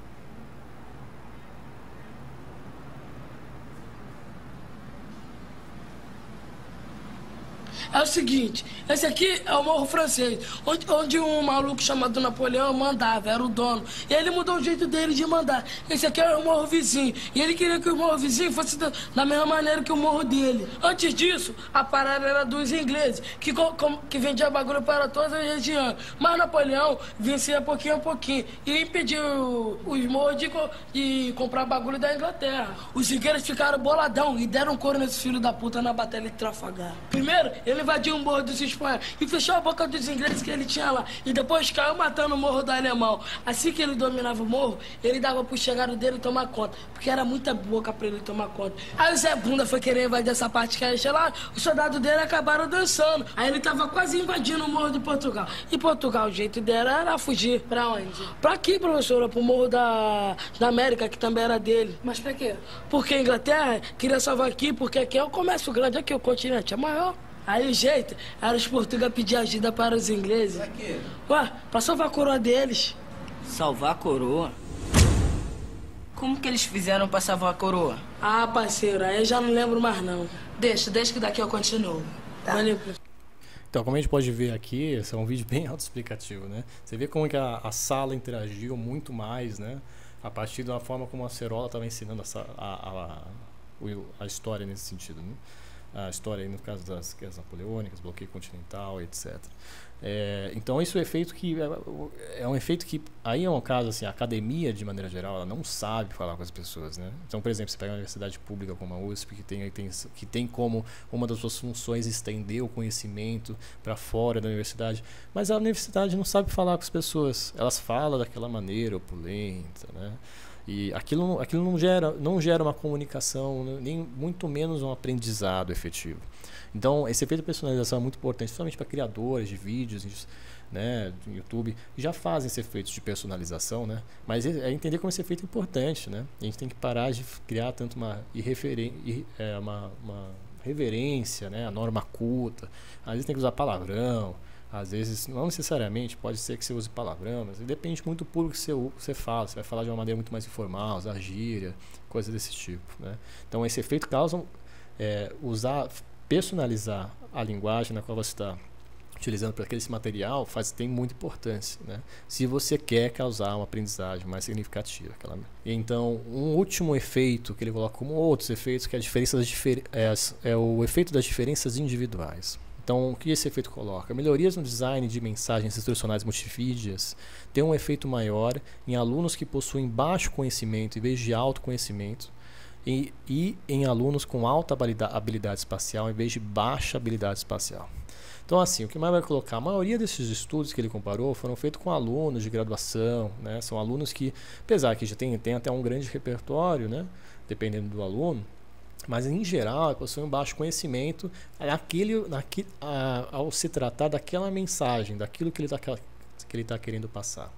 É o seguinte, esse aqui é o Morro Francês, onde um maluco chamado Napoleão mandava, era o dono. E ele mudou o jeito dele de mandar. Esse aqui é o Morro Vizinho. E ele queria que o Morro Vizinho fosse da mesma maneira que o Morro dele. Antes disso, a parada era dos ingleses, que vendia bagulho para todas as regiões. Mas Napoleão vencia pouquinho a pouquinho e impediu os morros de comprar bagulho da Inglaterra. Os ingleses ficaram boladão e deram couro nesse filho da puta na Batalha de Trafalgar. Primeiro, ele invadiu o morro dos espanhóis e fechou a boca dos ingleses que ele tinha lá. E depois caiu matando o morro do alemão. Assim que ele dominava o morro, ele dava pro chegado dele tomar conta, porque era muita boca pra ele tomar conta. Aí o Zé Bunda foi querer invadir essa parte que era lá, os soldados dele acabaram dançando. Aí ele tava quase invadindo o morro de Portugal. E Portugal, o jeito dela era fugir. Pra onde? Pra aqui, professora, pro morro da América, que também era dele. Mas pra quê? Porque a Inglaterra queria salvar aqui, porque aqui é o comércio grande, aqui o continente é maior. Aí o jeito era os portugueses pedir ajuda para os ingleses. Pra quê? Ué, pra salvar a coroa deles. Salvar a coroa? Como que eles fizeram pra salvar a coroa? Ah, parceiro, aí eu já não lembro mais não. Deixa que daqui eu continuo. Tá. Valeu, professor. Então, como a gente pode ver aqui, esse é um vídeo bem autoexplicativo, né? Você vê como que a sala interagiu muito mais, né? A partir da forma como a Acerola estava ensinando a história nesse sentido, né? A história aí no caso das guerras napoleônicas, bloqueio continental, etc. Então isso é um efeito que aí é um caso assim, a academia de maneira geral ela não sabe falar com as pessoas, né? Então, por exemplo, você pega uma universidade pública como a USP que tem como uma das suas funções estender o conhecimento para fora da universidade, mas a universidade não sabe falar com as pessoas, elas falam daquela maneira opulenta, né? E aquilo não gera uma comunicação, nem muito menos um aprendizado efetivo. Então, esse efeito de personalização é muito importante, principalmente para criadores de vídeos, né, do YouTube, já fazem esse efeito de personalização, né? Mas é entender como esse efeito é importante, né? A gente tem que parar de criar tanto uma reverência, né, a norma culta. Às vezes tem que usar palavrão. Às vezes, não necessariamente, pode ser que você use palavrão, mas depende muito do público que você fala. Você vai falar de uma maneira muito mais informal, usar gíria, coisas desse tipo, né? Então, esse efeito causa personalizar a linguagem na qual você está utilizando para aquele material tem muita importância, né? Se você quer causar uma aprendizagem mais significativa. Então, um último efeito que ele coloca como outros efeitos, que é o efeito das diferenças individuais. Então, o que esse efeito coloca? Melhorias no design de mensagens instrucionais multimídias têm um efeito maior em alunos que possuem baixo conhecimento em vez de alto conhecimento e em alunos com alta habilidade espacial em vez de baixa habilidade espacial. Então, assim, o que mais vai colocar? A maioria desses estudos que ele comparou foram feitos com alunos de graduação, né? São alunos que, apesar que já tem até um grande repertório, né? Dependendo do aluno, mas em geral possuem um baixo conhecimento ao se tratar daquela mensagem, daquilo que ele está querendo passar.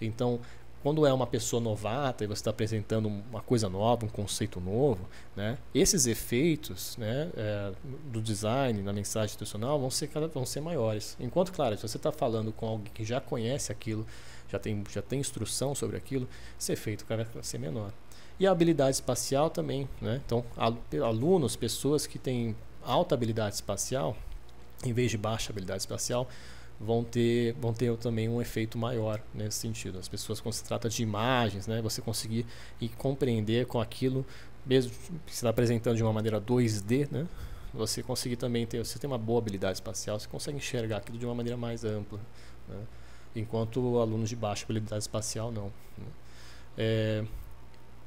Então, quando é uma pessoa novata e você está apresentando uma coisa nova, um conceito novo, né, esses efeitos, né, do design na mensagem institucional vão ser maiores. Enquanto, claro, se você está falando com alguém que já conhece aquilo, já tem instrução sobre aquilo, esse efeito vai ser menor. E a habilidade espacial também, né? Então, alunos, pessoas que têm alta habilidade espacial, em vez de baixa habilidade espacial, vão ter também um efeito maior nesse sentido. As pessoas, quando se trata de imagens, né, você conseguir compreender com aquilo, mesmo que você está apresentando de uma maneira 2D, né, você conseguir também você tem uma boa habilidade espacial, você consegue enxergar aquilo de uma maneira mais ampla, né, enquanto alunos de baixa habilidade espacial não, né.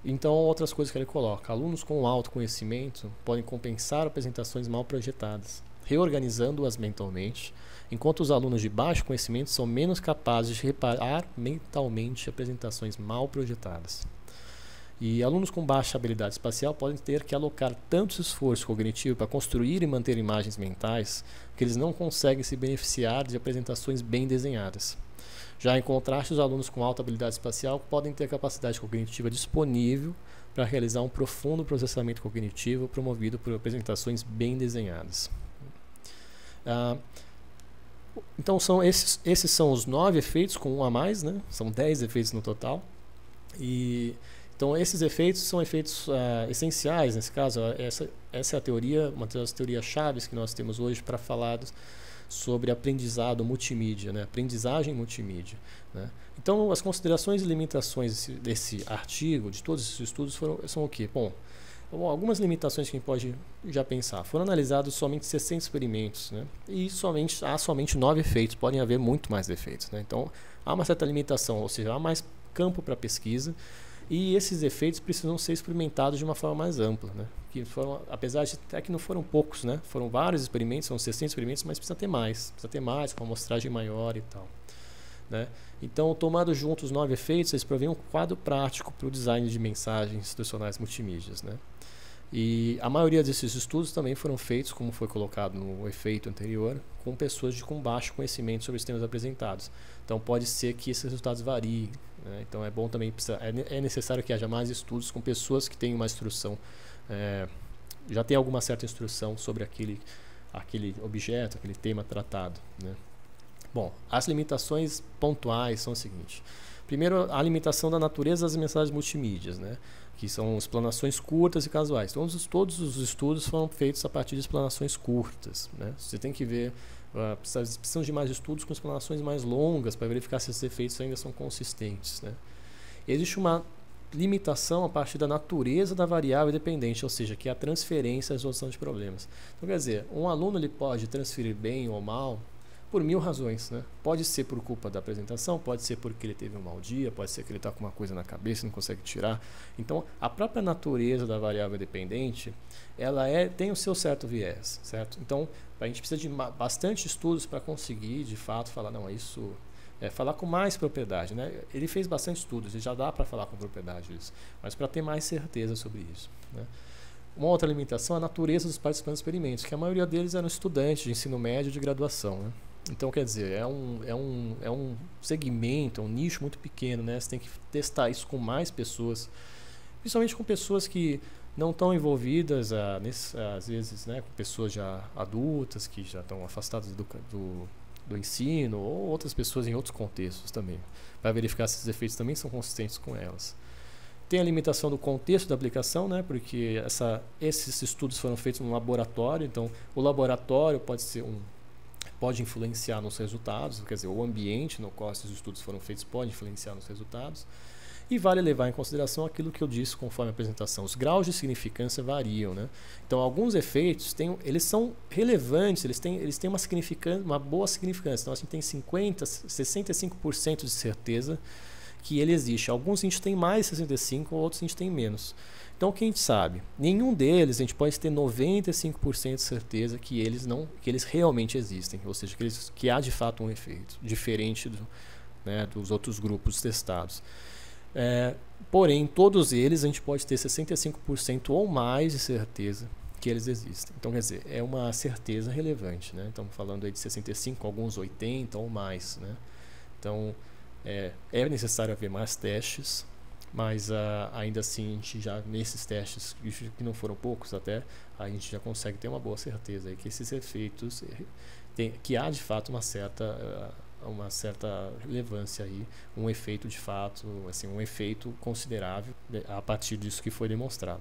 Então, outras coisas que ele coloca. Alunos com alto conhecimento podem compensar apresentações mal projetadas. reorganizando-as mentalmente, enquanto os alunos de baixo conhecimento são menos capazes de reparar mentalmente apresentações mal projetadas. E alunos com baixa habilidade espacial podem ter que alocar tanto esforço cognitivo para construir e manter imagens mentais que eles não conseguem se beneficiar de apresentações bem desenhadas. Já em contraste, os alunos com alta habilidade espacial podem ter capacidade cognitiva disponível para realizar um profundo processamento cognitivo promovido por apresentações bem desenhadas. Então esses são os 9 efeitos com um a mais, né? São 10 efeitos no total. Então esses efeitos são efeitos essenciais nesse caso. Essa é a teoria, uma das teorias chaves que nós temos hoje para falar sobre aprendizado multimídia, né? Aprendizagem multimídia, né? Então as considerações e limitações desse artigo, de todos esses estudos, são o quê? Bom, algumas limitações que a gente pode já pensar. Foram analisados somente 60 experimentos, né? E há somente 9 efeitos, podem haver muito mais efeitos, né? Então há uma certa limitação, ou seja, há mais campo para pesquisa. E esses efeitos precisam ser experimentados de uma forma mais ampla, né? Que apesar de até que não foram poucos, né? Foram vários experimentos, são 60 experimentos, mas precisa ter mais, com uma amostragem maior e tal, né? Então, tomado juntos os 9 efeitos, eles provêm um quadro prático para o design de mensagens institucionais multimídias, né? E a maioria desses estudos também foram feitos, como foi colocado no efeito anterior, com pessoas com baixo conhecimento sobre os temas apresentados. Então pode ser que esses resultados variem, né? Então é bom também, é necessário que haja mais estudos com pessoas que tenham uma instrução, já tem alguma certa instrução sobre aquele objeto, aquele tema tratado, né? Bom, as limitações pontuais são o seguinte. Primeiro, a limitação da natureza das mensagens multimídias, né? Que são explanações curtas e casuais. Então, todos os estudos foram feitos a partir de explanações curtas, né? Você tem que ver, precisam de mais estudos com explanações mais longas para verificar se esses efeitos ainda são consistentes, né? Existe uma limitação a partir da natureza da variável dependente, ou seja, que é a transferência e a resolução de problemas. Então, quer dizer, um aluno ele pode transferir bem ou mal por 1000 razões, né? Pode ser por culpa da apresentação, pode ser porque ele teve um mau dia, pode ser que ele está com uma coisa na cabeça e não consegue tirar. Então, a própria natureza da variável dependente, ela tem o seu certo viés, certo? Então, a gente precisa de bastante estudos para conseguir, de fato, falar, não, isso falar com mais propriedade, né? Ele fez bastante estudos, e já dá para falar com propriedade isso, mas para ter mais certeza sobre isso, né? Uma outra limitação é a natureza dos participantes dos experimentos, que a maioria deles eram estudantes de ensino médio de graduação, né? Então, quer dizer, é um segmento, um nicho muito pequeno, né? Você tem que testar isso com mais pessoas, principalmente com pessoas que não estão envolvidas, às vezes, né, com pessoas já adultas, que já estão afastadas do ensino, ou outras pessoas em outros contextos também, para verificar se esses efeitos também são consistentes com elas. Tem a limitação do contexto da aplicação, né, porque esses estudos foram feitos no laboratório, então o laboratório pode influenciar nos resultados, quer dizer, o ambiente no qual esses estudos foram feitos pode influenciar nos resultados. E vale levar em consideração aquilo que eu disse conforme a apresentação. Os graus de significância variam, né? Então, alguns efeitos eles são relevantes, eles têm uma boa significância. Então, a gente tem 65% de certeza que ele existe. Alguns a gente tem mais 65%, outros a gente tem menos. Então, o que a gente sabe? Nenhum deles a gente pode ter 95% de certeza que eles realmente existem, ou seja, que há de fato um efeito diferente dos outros grupos testados. Porém, todos eles a gente pode ter 65% ou mais de certeza que eles existem. Então, quer dizer, é uma certeza relevante, né? Estamos falando aí de 65%, alguns 80% ou mais, né? Então, é necessário haver mais testes, mas ainda assim, a gente já nesses testes, que não foram poucos até, a gente já consegue ter uma boa certeza aí que esses efeitos, que há de fato uma certa relevância aí, um efeito de fato, assim, um efeito considerável a partir disso que foi demonstrado.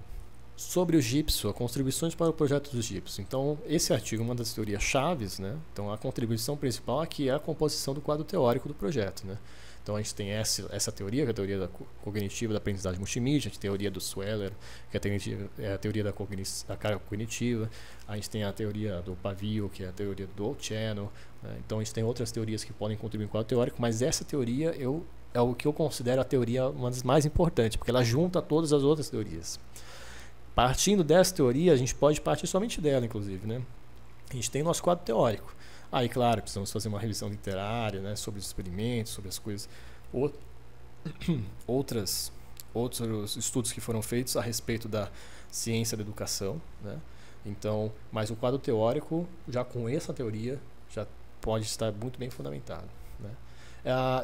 Sobre o GIPSO, contribuições para o projeto do GIPSO. Então, esse artigo é uma das teorias chaves, né? Então, a contribuição principal aqui é a composição do quadro teórico do projeto, né? Então, a gente tem essa teoria, que é a teoria cognitiva da aprendizagem multimídia, a gente tem a teoria do Sweller, que é a teoria da carga cognitiva, a gente tem a teoria do Pavio, que é a teoria do Dual Channel, né? Então, a gente tem outras teorias que podem contribuir com o quadro teórico, mas essa teoria é o que eu considero a teoria uma das mais importantes, porque ela junta todas as outras teorias. Partindo dessa teoria, a gente pode partir somente dela, inclusive, né? A gente tem o nosso quadro teórico. Aí, claro, precisamos fazer uma revisão literária, né, sobre os experimentos, sobre as coisas, outros estudos que foram feitos a respeito da ciência da educação, né? Então, mas o quadro teórico, já com essa teoria, já pode estar muito bem fundamentado, né?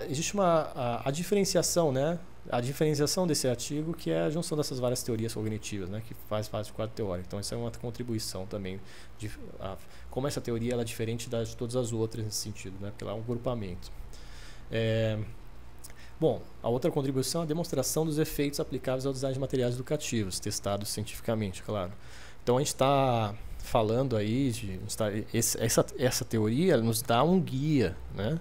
Existe a diferenciação, né? A diferenciação desse artigo, que é a junção dessas várias teorias cognitivas, né? Que faz parte do quadro teórico. Então, essa é uma contribuição também. Como essa teoria ela é diferente de todas as outras nesse sentido, né? Porque ela é um grupamento. Bom, a outra contribuição é a demonstração dos efeitos aplicáveis ao design de materiais educativos, testados cientificamente, claro. Então, a gente está falando aí, essa teoria nos dá um guia, né?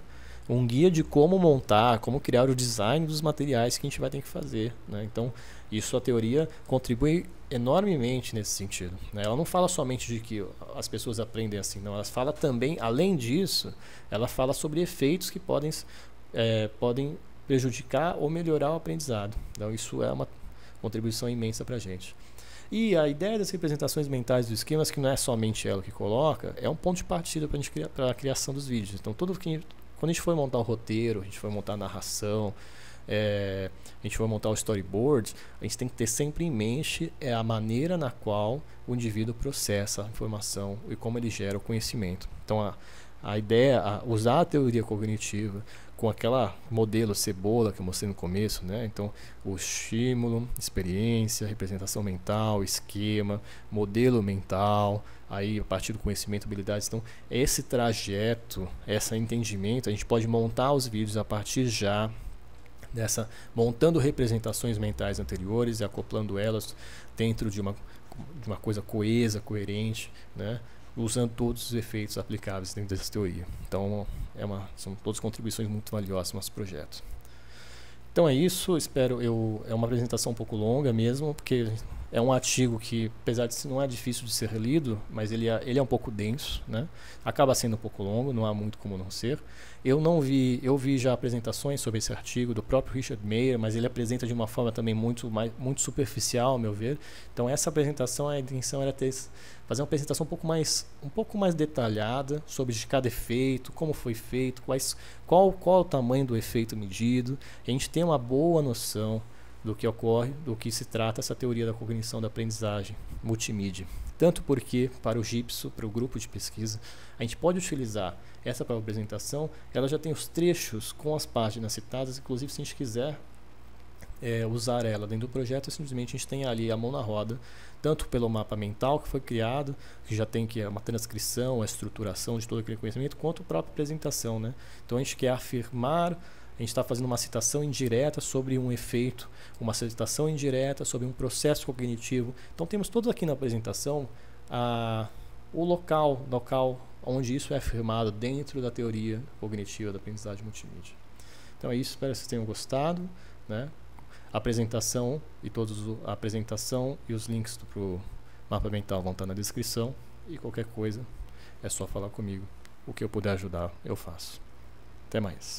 Um guia de como montar, como criar o design dos materiais que a gente vai ter que fazer, né? Então, isso a teoria contribui enormemente nesse sentido, né? Ela não fala somente de que as pessoas aprendem assim, não. Ela fala também, além disso, ela fala sobre efeitos que podem prejudicar ou melhorar o aprendizado. Então, isso é uma contribuição imensa para a gente. E a ideia das representações mentais dos esquemas, que não é somente ela que coloca, é um ponto de partida para a criação dos vídeos. Então, quando a gente for montar o roteiro, a gente for montar a narração, a gente for montar o storyboard, a gente tem que ter sempre em mente a maneira na qual o indivíduo processa a informação e como ele gera o conhecimento. Então, a ideia, usar a teoria cognitiva com aquela modelo cebola que eu mostrei no começo, né? Então, o estímulo, experiência, representação mental, esquema, modelo mental, aí a partir do conhecimento, habilidades. Então, esse trajeto, esse entendimento, a gente pode montar os vídeos a partir já montando representações mentais anteriores e acoplando elas dentro de uma coisa coesa, coerente, né? Usando todos os efeitos aplicáveis dentro dessa teoria. Então, são todas contribuições muito valiosas no nosso projeto. Então é isso, é uma apresentação um pouco longa mesmo, porque é um artigo que, apesar de não é difícil de ser lido, mas ele é um pouco denso, né? Acaba sendo um pouco longo, não há muito como não ser. Eu vi já apresentações sobre esse artigo do próprio Richard Meyer, mas ele apresenta de uma forma também muito superficial, ao meu ver. Então essa apresentação, a intenção era fazer uma apresentação um pouco mais detalhada sobre cada efeito, como foi feito, qual o tamanho do efeito medido. A gente tem uma boa noção do que ocorre, do que se trata essa teoria da cognição da aprendizagem multimídia. Tanto porque, para o GIPSO, para o grupo de pesquisa, a gente pode utilizar essa para a apresentação, ela já tem os trechos com as páginas citadas, inclusive se a gente quiser usar ela dentro do projeto, simplesmente a gente tem ali a mão na roda, tanto pelo mapa mental que foi criado, que já tem uma transcrição, a estruturação de todo aquele conhecimento, quanto a própria apresentação, né? Então a gente quer afirmar, a gente está fazendo uma citação indireta sobre um efeito, uma citação indireta sobre um processo cognitivo. Então temos todos aqui na apresentação o local onde isso é afirmado dentro da teoria cognitiva da aprendizagem multimídia. Então é isso, espero que vocês tenham gostado, né? A apresentação e os links para o mapa mental vão estar na descrição, e qualquer coisa é só falar comigo. O que eu puder ajudar, eu faço. Até mais.